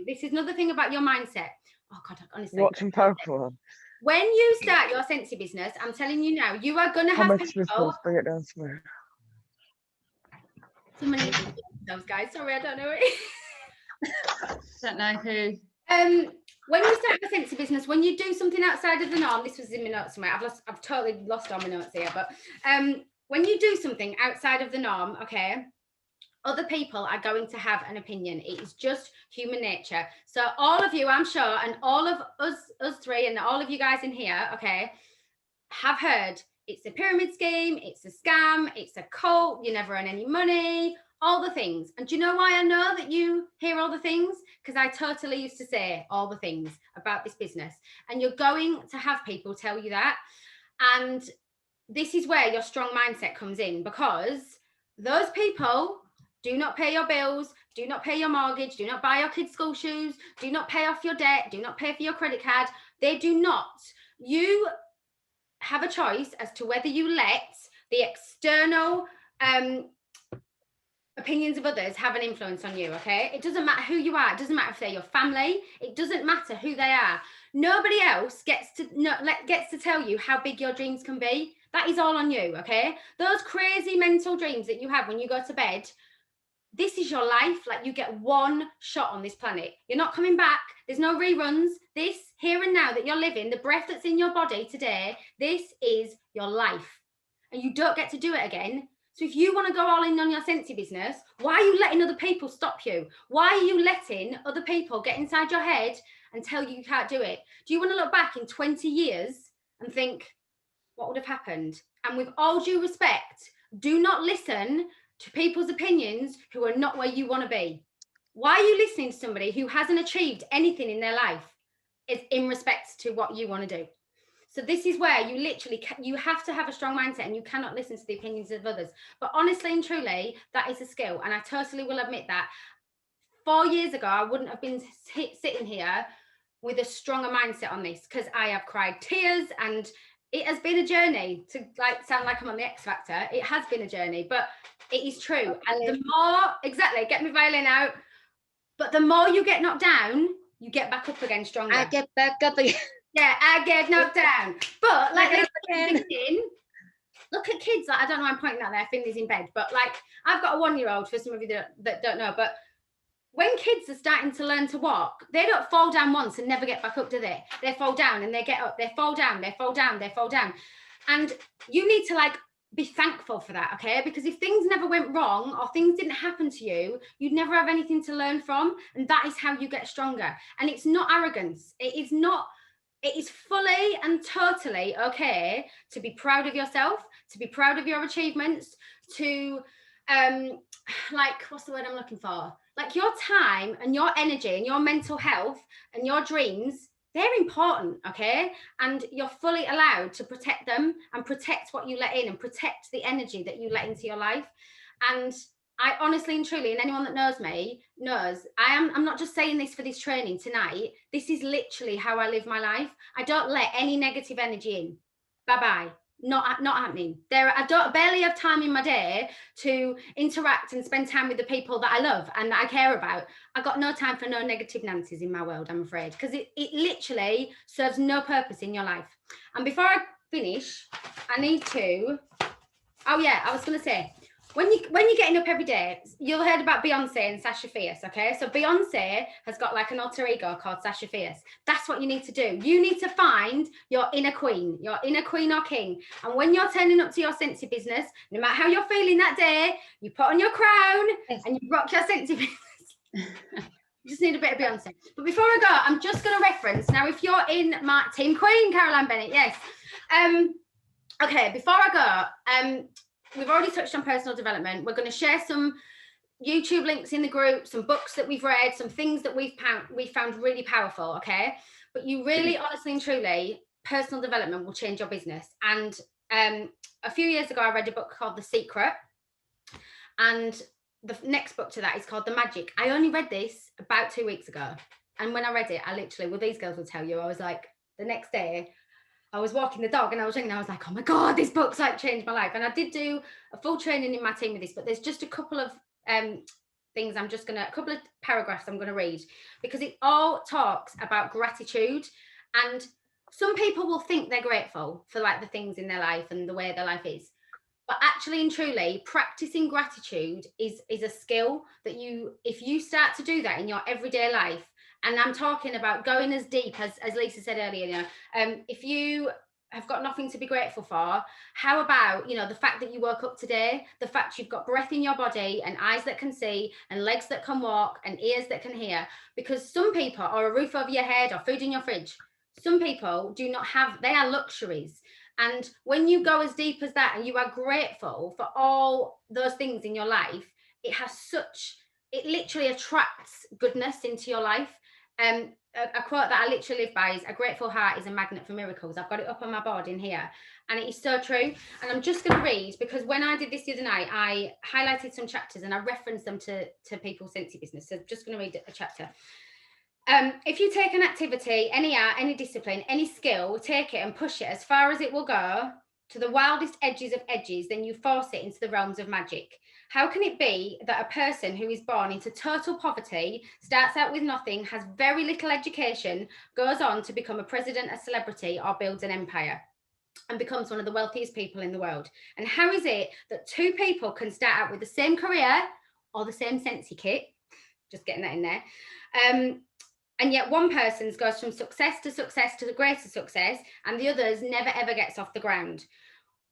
this is another thing about your mindset. Oh God, honestly. Watching Pokemon. When you start your Sensi business, I'm telling you now, you are going to have people. Bring it down to me. Somebody, those guys. Sorry, I don't know it. Don't know who. When you start your Sensi business, when you do something outside of the norm, this was in my notes somewhere. I've totally lost all my notes here, but when you do something outside of the norm, okay, other people are going to have an opinion. It is just human nature. So all of you, I'm sure, and all of us three, and all of you guys in here, okay, have heard it's a pyramid scheme, it's a scam, it's a cult, you never earn any money, all the things. And do you know why I know that you hear all the things? Because I totally used to say all the things about this business. And you're going to have people tell you that. And this is where your strong mindset comes in, because those people do not pay your bills, do not pay your mortgage, do not buy your kids' school shoes, do not pay off your debt, do not pay for your credit card. They do not. You have a choice as to whether you let the external opinions of others have an influence on you, okay? It doesn't matter who you are. It doesn't matter if they're your family. It doesn't matter who they are. Nobody else gets to tell you how big your dreams can be. That is all on you, okay? Those crazy mental dreams that you have when you go to bed, this is your life. Like, you get one shot on this planet. You're not coming back. There's no reruns. This here and now that you're living, the breath that's in your body today, this is your life. And you don't get to do it again. So if you want to go all in on your Sensi business, why are you letting other people stop you? Why are you letting other people get inside your head and tell you can't do it, do you want to look back in 20 years and think, what would have happened? And with all due respect, do not listen to people's opinions who are not where you want to be. Why are you listening to somebody who hasn't achieved anything in their life? It's in respect to what you want to do. So this is where you literally, you have to have a strong mindset, and you cannot listen to the opinions of others. But honestly and truly, that is a skill. And I totally will admit that 4 years ago, I wouldn't have been sitting here with a stronger mindset on this, because I have cried tears, and it has been a journey. To like sound like I'm on the X Factor, it has been a journey, but it is true. And the more, exactly, get my violin out, but the more you get knocked down, you get back up again stronger. I get back up again. Yeah, I get knocked down. But like at the beginning, look at kids. Like, I don't know why I'm pointing out there, Finley's in bed, but like I've got a 1-year-old, for some of you that don't know, but when kids are starting to learn to walk, they don't fall down once and never get back up, do they? They fall down and they get up, they fall down, they fall down, they fall down. And you need to like be thankful for that, okay? Because if things never went wrong or things didn't happen to you, you'd never have anything to learn from. And that is how you get stronger. And it's not arrogance. It is fully and totally okay to be proud of yourself, to be proud of your achievements, to like, what's the word I'm looking for? Like your time and your energy and your mental health and your dreams, they're important, okay? And you're fully allowed to protect them and protect what you let in and protect the energy that you let into your life. And I honestly and truly, and anyone that knows me knows, I'm not just saying this for this training tonight. This is literally how I live my life. I don't let any negative energy in. Bye-bye. Not happening. I barely have time in my day to interact and spend time with the people that I love and that I care about. I got no time for no negative Nancy's in my world, I'm afraid, because it literally serves no purpose in your life. And before I finish, I need to, oh yeah, I was going to say, when you're getting up every day, you'll heard about Beyonce and Sasha Fierce, okay? So Beyonce has got like an alter ego called Sasha Fierce. That's what you need to do. You need to find your inner queen or king. And when you're turning up to your Scentsy business, no matter how you're feeling that day, you put on your crown and you rock your Scentsy business. You just need a bit of Beyonce. But before I go, I'm just going to reference. Now, if you're in my team queen, Caroline Bennett, yes. Okay, before I go, we've already touched on personal development. We're going to share some YouTube links in the group, some books that we've read, some things that we found really powerful, okay? But you really, honestly and truly, personal development will change your business. And a few years ago, I read a book called The Secret. And the next book to that is called The Magic. I only read this about 2 weeks ago. And when I read it, I literally, well, these girls will tell you, I was like, the next day, I was walking the dog and I was like, oh my God, this book's like changed my life. And I did do a full training in my team with this, but there's just a couple of things a couple of paragraphs I'm going to read, because it all talks about gratitude. And some people will think they're grateful for like the things in their life and the way their life is. But actually and truly, practicing gratitude is a skill that if you start to do that in your everyday life, and I'm talking about going as deep as Lisa said earlier, if you have got nothing to be grateful for, how about, the fact that you woke up today, the fact you've got breath in your body and eyes that can see and legs that can walk and ears that can hear, because some people, or a roof over your head or food in your fridge, some people do not have, they are luxuries. And when you go as deep as that and you are grateful for all those things in your life, it literally attracts goodness into your life. A quote that I literally live by is, a grateful heart is a magnet for miracles. I've got it up on my board in here, and it is so true. And I'm just going to read, because when I did this the other night, I highlighted some chapters and I referenced them to people's Scentsy business. So just going to read a chapter. If you take an activity, any art, any discipline, any skill, take it and push it as far as it will go to the wildest edges of edges, then you force it into the realms of magic. How can it be that a person who is born into total poverty, starts out with nothing, has very little education, goes on to become a president, a celebrity, or builds an empire and becomes one of the wealthiest people in the world? And how is it that two people can start out with the same career or the same Scentsy kit? Just getting that in there. And yet one person goes from success to greater success, and the others never ever gets off the ground.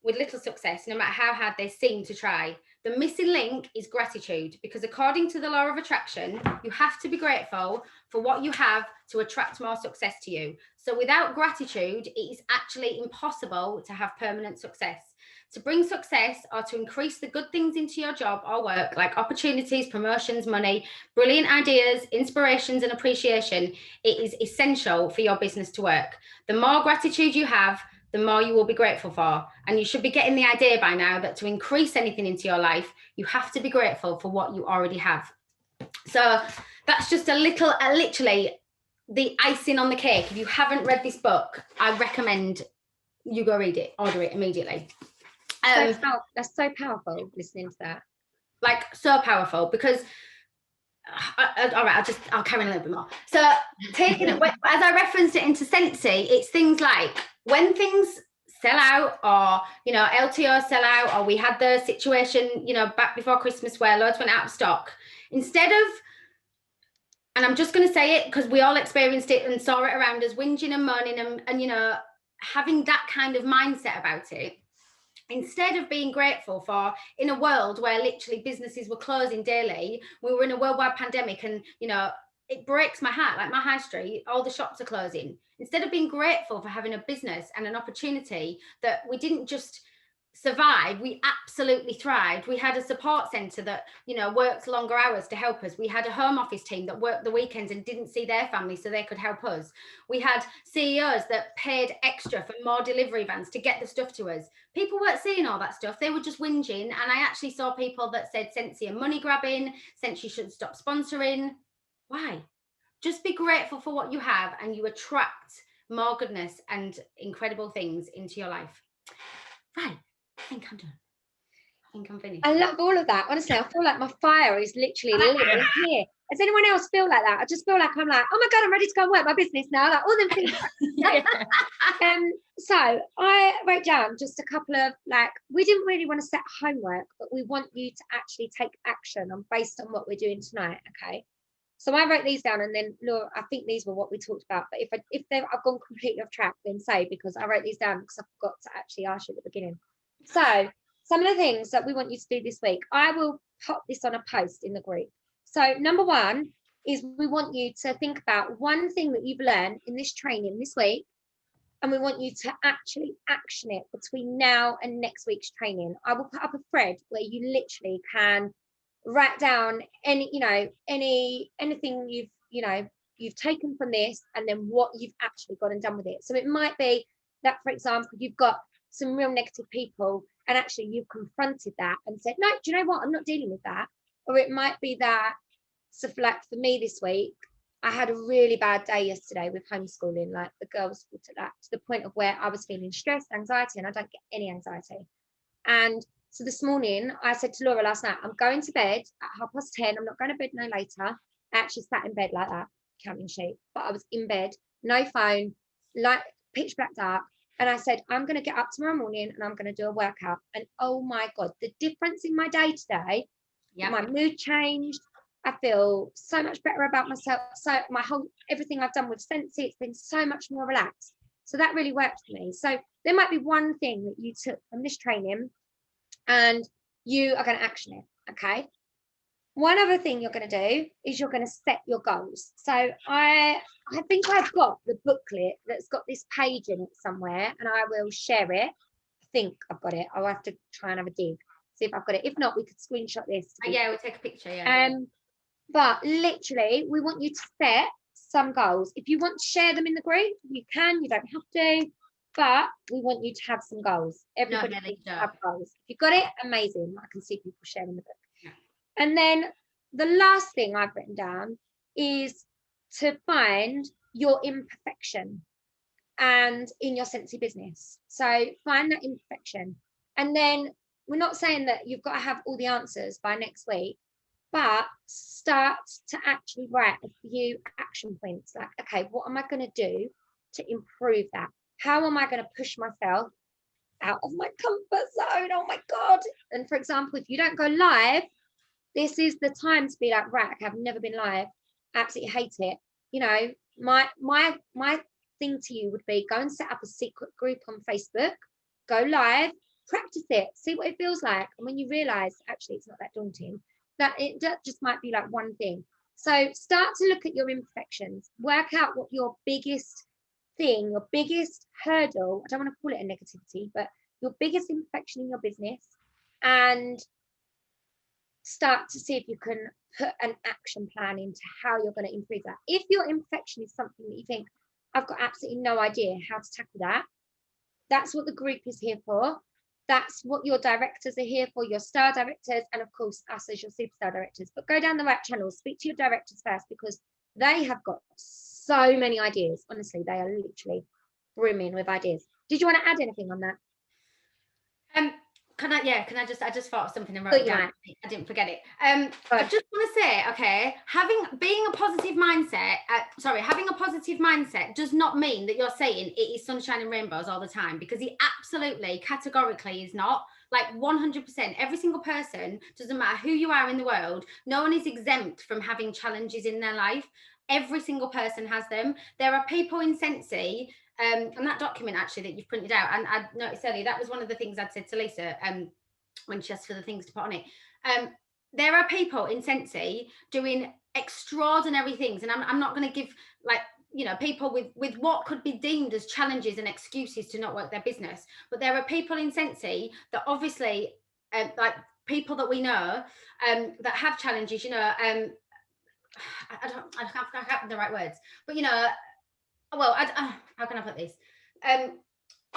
with little success, no matter how hard they seem to try. The missing link is gratitude, because according to the law of attraction, you have to be grateful for what you have to attract more success to you. So without gratitude, it is actually impossible to have permanent success. To bring success, or to increase the good things into your job or work, like opportunities, promotions, money, brilliant ideas, inspirations, and appreciation, it is essential for your business to work. The more gratitude you have, the more you will be grateful for. And you should be getting the idea by now that to increase anything into your life, you have to be grateful for what you already have. So that's just literally the icing on the cake. If you haven't read this book, I recommend you go read it, order it immediately. That's so powerful, listening to that. Like, so powerful, because all right, I'll carry on a little bit more. So taking it, as I referenced it into Scentsy, it's things like when things sell out, or, you know, LTO sell out, or we had the situation, you know, back before Christmas where loads went out of stock. Instead of, and I'm just going to say it because we all experienced it and saw it around us, whinging and moaning and, you know, having that kind of mindset about it, instead of being grateful for, in a world where literally businesses were closing daily, we were in a worldwide pandemic, and, you know, it breaks my heart, like my high street, all the shops are closing. Instead of being grateful for having a business and an opportunity that we didn't just survive, we absolutely thrived. We had a support centre that, you know, worked longer hours to help us. We had a home office team that worked the weekends and didn't see their family so they could help us. We had CEOs that paid extra for more delivery vans to get the stuff to us. People weren't seeing all that stuff. They were just whinging. And I actually saw people that said Scentsy are money grabbing, Scentsy should stop sponsoring. Why? Just be grateful for what you have, and you attract more goodness and incredible things into your life. Right. I think I'm done. I think I'm finished. I love all of that. Honestly, I feel like my fire is literally lit in here. Does anyone else feel like that? I just feel like I'm like, oh my God, I'm ready to go and work my business now. Like all them things. So I wrote down just a couple of, like, we didn't really want to set homework, but we want you to actually take action based on what we're doing tonight. Okay. So I wrote these down, and then Laura, I think these were what we talked about. But if I've gone completely off track, then say, because I wrote these down because I forgot to actually ask you at the beginning. So some of the things that we want you to do this week, I will pop this on a post in the group. So number one is we want you to think about one thing that you've learned in this training this week, and we want you to actually action it between now and next week's training. I will put up a thread where you literally can write down anything you've taken from this, and then what you've actually got and done with it. So it might be that, for example, you've got some real negative people, and actually you've confronted that and said, no, do you know what, I'm not dealing with that. Or it might be that, so for me this week, I had a really bad day yesterday with homeschooling. Like, the girls took that to the point of where I was feeling stressed, anxiety, and I don't get any anxiety. And so this morning I said to Laura last night, I'm going to bed at 10:30. I'm not going to bed no later. I actually sat in bed like that, counting sheep, but I was in bed, no phone, like pitch black dark. And I said, I'm going to get up tomorrow morning and I'm going to do a workout. And oh my God, the difference in my day today, my mood changed. I feel so much better about myself. So everything I've done with Scentsy, it's been so much more relaxed. So that really worked for me. So there might be one thing that you took from this training and you are going to action it. Okay. One other thing you're going to do is you're going to set your goals. So I think I've got the booklet that's got this page in it somewhere, and I will share it. I think I've got it. I'll have to try and have a dig, see if I've got it. If not, we could screenshot this. Yeah, we'll take a picture. But literally, we want you to set some goals. If you want to share them in the group, you can. You don't have to. But we want you to have some goals. Everybody needs to have goals. If you've got it, amazing. I can see people sharing the book. Yeah. And then the last thing I've written down is to find your imperfection and in your Scentsy business. So find that imperfection. And then we're not saying that you've got to have all the answers by next week, but start to actually write a few action points. Like, okay, what am I going to do to improve that? How am I going to push myself out of my comfort zone? Oh my God. And for example, if you don't go live, this is the time to be like, right, okay, I've never been live. Absolutely hate it. You know, my thing to you would be go and set up a secret group on Facebook, go live, practice it, see what it feels like. And when you realize actually it's not that daunting, that it just might be like one thing. So start to look at your imperfections, work out what your biggest thing, your biggest hurdle, I don't want to call it a negativity, but your biggest imperfection in your business, and start to see if you can put an action plan into how you're going to improve that. If your imperfection is something that you think, I've got absolutely no idea how to tackle that, that's what the group is here for. That's what your directors are here for, your star directors, and of course us as your superstar directors. But go down the right channels, speak to your directors first, because they have got so many ideas. Honestly, they are literally brimming with ideas. Did you want to add anything on that? Can I just thought of something and wrote it down. I didn't forget it. I just want to say, okay, having a positive mindset does not mean that you're saying it is sunshine and rainbows all the time, because it absolutely categorically is not. Like 100%, every single person, doesn't matter who you are in the world, no one is exempt from having challenges in their life. Every single person has them. There are people in Sensi, and that document actually that you've printed out, and I noticed earlier, that was one of the things I'd said to Lisa when she asked for the things to put on it. There are people in Sensi doing extraordinary things, and I'm not going to give, like, you know, people with what could be deemed as challenges and excuses to not work their business. But there are people in Sensi that obviously, like people that we know that have challenges, you know, I can't have the right words, but you know, well, how can I put this?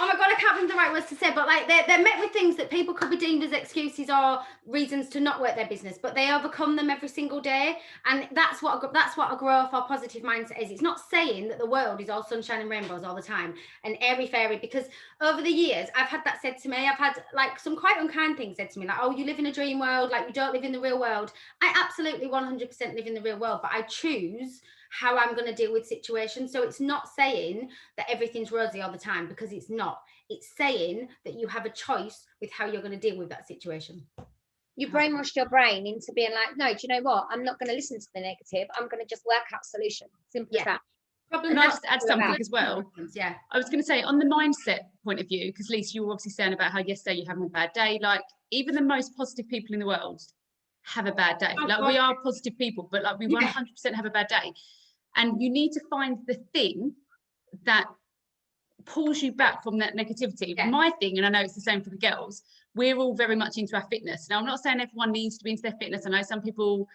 Oh my God, I can't think of the right words to say, but like they're met with things that people could be deemed as excuses or reasons to not work their business, but they overcome them every single day. And that's what a growth or positive mindset is. It's not saying that the world is all sunshine and rainbows all the time and airy fairy, because over the years I've had that said to me. I've had like some quite unkind things said to me, like, oh, you live in a dream world, like you don't live in the real world. I absolutely 100% live in the real world, but I choose how I'm going to deal with situations. So it's not saying that everything's rosy all the time, because it's not. It's saying that you have a choice with how you're going to deal with that situation. You brainwashed your brain into being like, no, do you know what? I'm not going to listen to the negative. I'm going to just work out solutions. Simple as that. Can I just add something as well? Yeah. I was going to say, on the mindset point of view, because Lisa, you were obviously saying about how yesterday you're having a bad day. Like, even the most positive people in the world have a bad day. Like, we are positive people, but like we 100% have a bad day. And you need to find the thing that pulls you back from that negativity. Yeah. My thing, and I know it's the same for the girls, we're all very much into our fitness. Now, I'm not saying everyone needs to be into their fitness. I know some people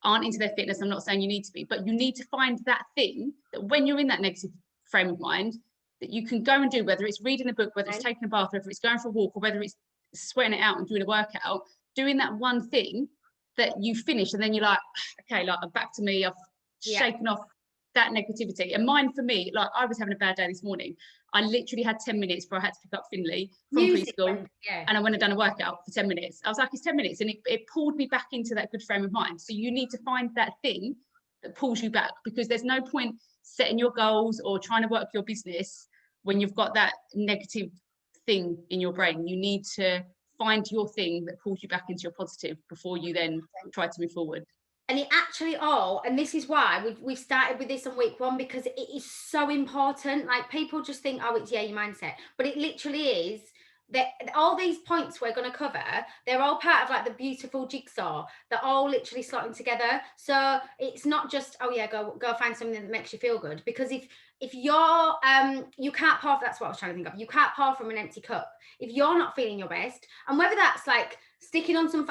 aren't into their fitness. I'm not saying you need to be, but you need to find that thing that when you're in that negative frame of mind, that you can go and do, whether it's reading a book, whether it's taking a bath, whether it's going for a walk, or whether it's sweating it out and doing a workout, doing that one thing that you finish, and then you're like, okay, like I'm back to me, I've shaken off that negativity. And mine, for me, like I was having a bad day this morning. I literally had 10 minutes before I had to pick up Finley from preschool, and I went and done a workout for 10 minutes. I was like, it's 10 minutes, and it pulled me back into that good frame of mind. So you need to find that thing that pulls you back, because there's no point setting your goals or trying to work your business when you've got that negative thing in your brain. You need to find your thing that pulls you back into your positive before you then try to move forward. And it actually and this is why we've started with this on week 1, because it is so important. Like, people just think, oh, it's your mindset, but it literally is. That all these points we're going to cover, they're all part of like the beautiful jigsaw. They're all literally slotting together. So it's not just, oh yeah, go find something that makes you feel good. Because if you're you can't pour, that's what I was trying to think of. You can't pour from an empty cup. If you're not feeling your best, and whether that's like sticking on some,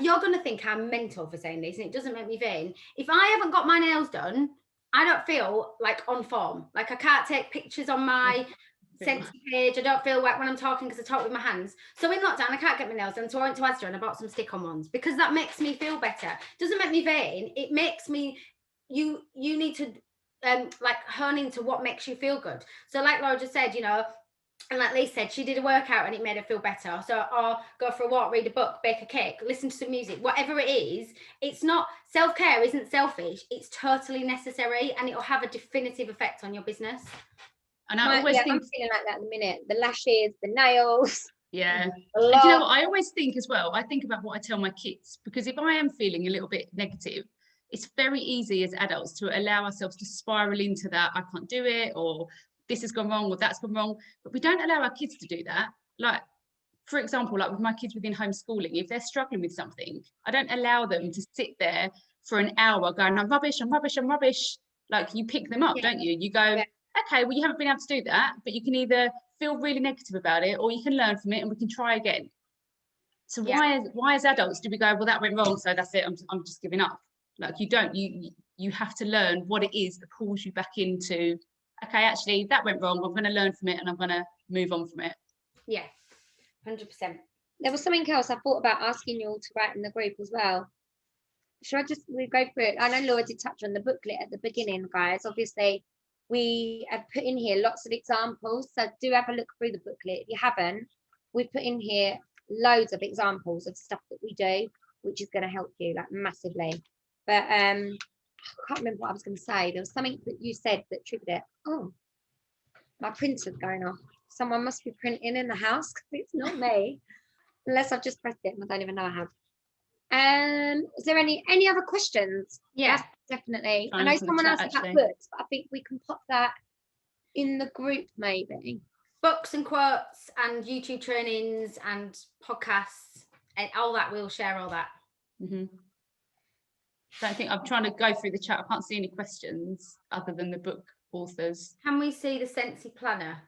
you're going to think I'm mental for saying this, and it doesn't make me vain. If I haven't got my nails done, I don't feel like on form. Like, I can't take pictures on my Sensi page. I don't feel like when I'm talking, because I talk with my hands. So in lockdown, I can't get my nails done. So I went to Asda and I bought some stick-on ones, because that makes me feel better. It doesn't make me vain. It makes me, you need to like hone into what makes you feel good. So like Laura just said, you know, and like Lisa said, she did a workout and it made her feel better. So, or go for a walk, read a book, bake a cake, listen to some music, whatever it is. It's not, self-care isn't selfish. It's totally necessary, and it'll have a definitive effect on your business. And I always think, I'm feeling like that at the minute. The lashes, the nails. Yeah. And you know what? I always think as well, I think about what I tell my kids, because if I am feeling a little bit negative, it's very easy as adults to allow ourselves to spiral into that, I can't do it, or this has gone wrong, or that's gone wrong. But we don't allow our kids to do that. Like, for example, like with my kids within homeschooling, if they're struggling with something, I don't allow them to sit there for an hour going, I'm rubbish, I'm rubbish, I'm rubbish. Like, you pick them up, don't you? You go, okay, well, you haven't been able to do that, but you can either feel really negative about it, or you can learn from it and we can try again. So why as adults do we go, well, that went wrong, so that's it, I'm just giving up? Like, you have to learn what it is that pulls you back into, okay, actually, that went wrong, I'm going to learn from it and I'm going to move on from it. Yeah, 100%. There was something else I thought about asking you all to write in the group as well. Should we go through it? I know Laura did touch on the booklet at the beginning, guys. Obviously, we have put in here lots of examples, so do have a look through the booklet. If you haven't, we've put in here loads of examples of stuff that we do, which is going to help you, like, massively. But I can't remember what I was going to say. There was something that you said that triggered it. Oh, my printer's going off. Someone must be printing in the house, because it's not me, unless I've just pressed it and I don't even know I have. Is there any other questions? Yeah, definitely. I know someone asked about books, but I think we can pop that in the group, maybe. Books and quotes and YouTube trainings and podcasts and all that. We'll share all that. I think I'm trying to go through the chat. I can't see any questions other than the book authors. Can we see the Sensi planner?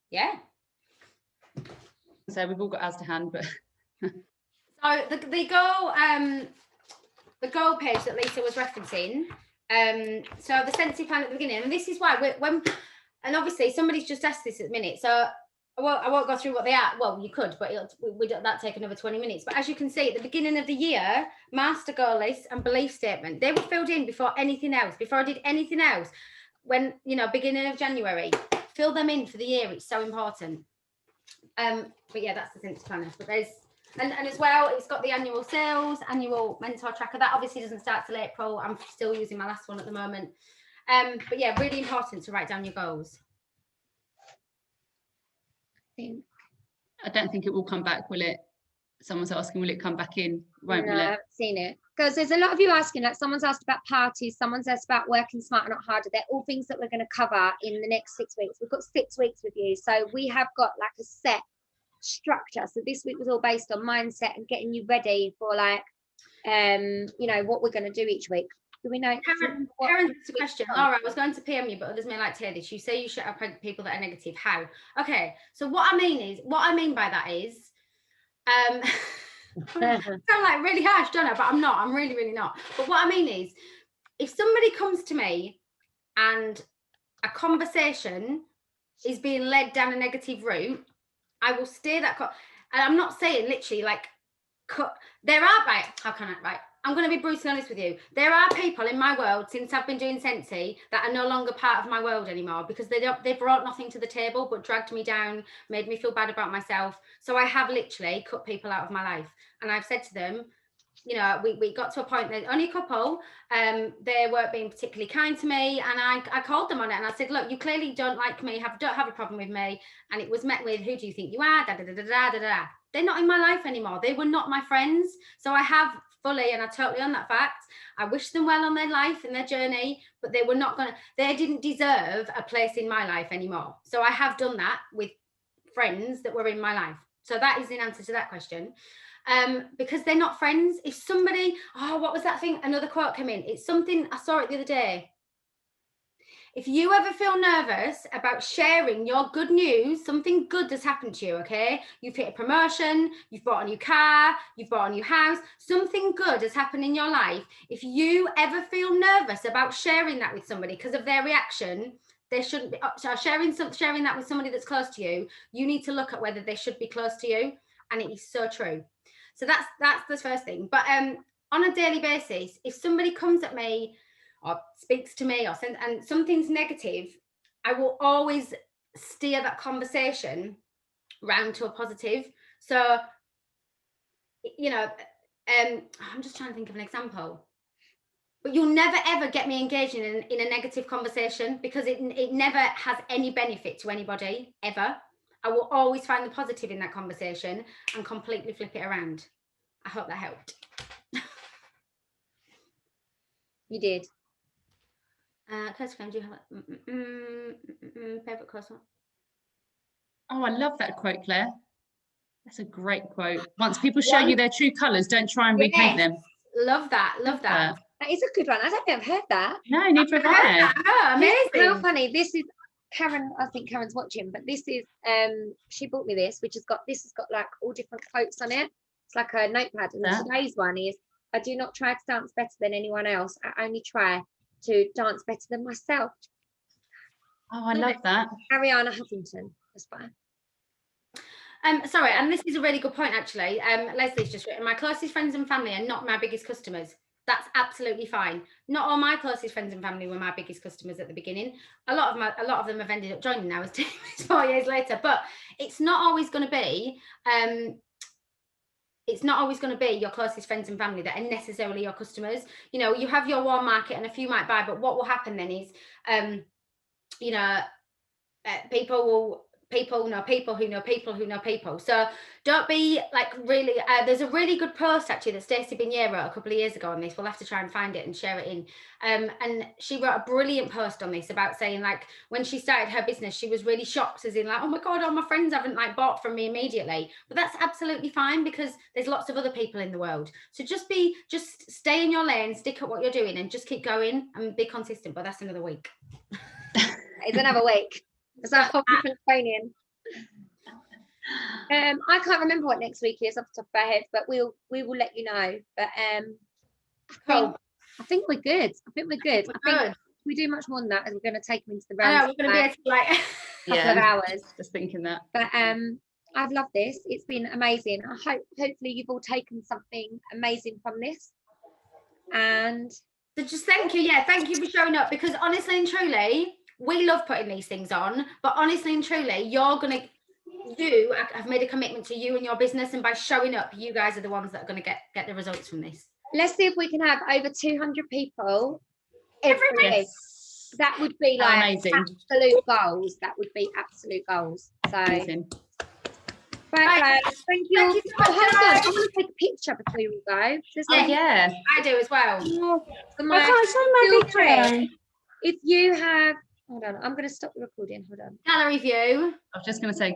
Yeah. So we've all got ours to hand, but so the goal page that Lisa was referencing. So the Sensi plan at the beginning, and this is why and obviously somebody's just asked this at the minute, so I won't go through what they are. Well, you could, but that take another 20 minutes. But as you can see, at the beginning of the year, master goal list and belief statement, they were filled in before anything else, before I did anything else. When, beginning of January, fill them in for the year. It's so important. But yeah, that's the Sensi planner. But there's, and as well, it's got the annual sales, annual mentor tracker. That obviously doesn't start till April. I'm still using my last one at the moment. But yeah, really important to write down your goals. I don't think it will come back, will it? Someone's asking, will it come back in? Won't, no, will it? I haven't seen it. Because there's a lot of you asking, like someone's asked about parties, someone's asked about working smarter, not harder. They're all things that we're going to cover in the next 6 weeks. We've got 6 weeks with you. So we have got like a set structure. So this week was all based on mindset and getting you ready for like, what we're going to do each week. Do we know? Karen's question. Laura, I was going to PM you, but others may like to hear this. You say you shut up people that are negative. How? Okay. So what I mean by that is, I sound like really harsh, don't I? But I'm not. I'm really, really not. But what I mean is, if somebody comes to me and a conversation is being led down a negative route, I will steer that. And I'm not saying literally like, there are, right, how can I, right, I'm going to be brutally honest with you. There are people in my world since I've been doing Sensi that are no longer part of my world anymore because they brought nothing to the table but dragged me down, made me feel bad about myself. So I have literally cut people out of my life. And I've said to them, we got to a point, there's only a couple, they weren't being particularly kind to me. And I called them on it and I said, look, you clearly don't like me, don't have a problem with me. And it was met with, who do you think you are? Da, da, da, da, da, da, da. They're not in my life anymore. They were not my friends. So I have fully, and I totally own that fact. I wish them well on their life and their journey, but they didn't deserve a place in my life anymore. So I have done that with friends that were in my life. So that is the answer to that question. Because they're not friends. If somebody, what was that thing? Another quote came in. It's something, I saw it the other day. If you ever feel nervous about sharing your good news, something good has happened to you, okay? You've hit a promotion, you've bought a new car, you've bought a new house, something good has happened in your life. If you ever feel nervous about sharing that with somebody because of their reaction, they shouldn't be sharing that with somebody that's close to you. You need to look at whether they should be close to you. And it is so true. So that's the first thing. But on a daily basis, if somebody comes at me or speaks to me and something's negative, I will always steer that conversation round to a positive. So, I'm just trying to think of an example. But you'll never, ever get me engaged in a negative conversation because it never has any benefit to anybody, ever. I will always find the positive in that conversation and completely flip it around. I hope that helped. You did. Close friend, do you have favorite croissant? Oh, I love that quote, Claire. That's a great quote. Once people show you their true colours, don't try and repaint them. Love that. That is a good one. I don't think I've heard that. No, neither have I. Oh, amazing. How funny. This is Karen. I think Karen's watching, but this is she bought me this, which has got like all different quotes on it. It's like a notepad, and today's one is, I do not try to dance better than anyone else. I only try to dance better than myself. Oh, I love that. Ariana Huffington. That's fine. Sorry, and this is a really good point, actually. Leslie's just written, my closest friends and family are not my biggest customers. That's absolutely fine. Not all my closest friends and family were my biggest customers at the beginning. A lot of them have ended up joining now as teams 4 years later. But it's not always going to be. It's not always going to be your closest friends and family that are necessarily your customers. You know, you have your warm market, and a few might buy. But what will happen then is, people know people who know people who know people. So don't be like really, there's a really good post actually that Stacey Binier wrote a couple of years ago on this. We'll have to try and find it and share it in. And she wrote a brilliant post on this about saying, like, when she started her business, she was really shocked, as in like, oh my God, all my friends haven't like bought from me immediately. But that's absolutely fine, because there's lots of other people in the world. So just stay in your lane, stick at what you're doing, and just keep going and be consistent. But that's another week. It's another week. It's a whole different training. I can't remember what next week is off the top of my head, but we will let you know. But I think we're good. I think if we do much more than that, as we're going to take them into the round. We're going to be like a couple of hours. Just thinking that. But I've loved this. It's been amazing. Hopefully you've all taken something amazing from this. And so just thank you. Yeah, thank you for showing up, because honestly and truly, we love putting these things on, but honestly and truly, I've made a commitment to you and your business, and by showing up, you guys are the ones that are going to get the results from this. Let's see if we can have over 200 people every week. That would be like amazing. Absolute goals. That would be absolute goals. So amazing. Right, guys. Thank you. Thank you so much. Hold on. I want to take a picture before you go. Yeah, I do as well. If you have, hold on, I'm going to stop the recording. Hold on. Gallery view. I was just going to say,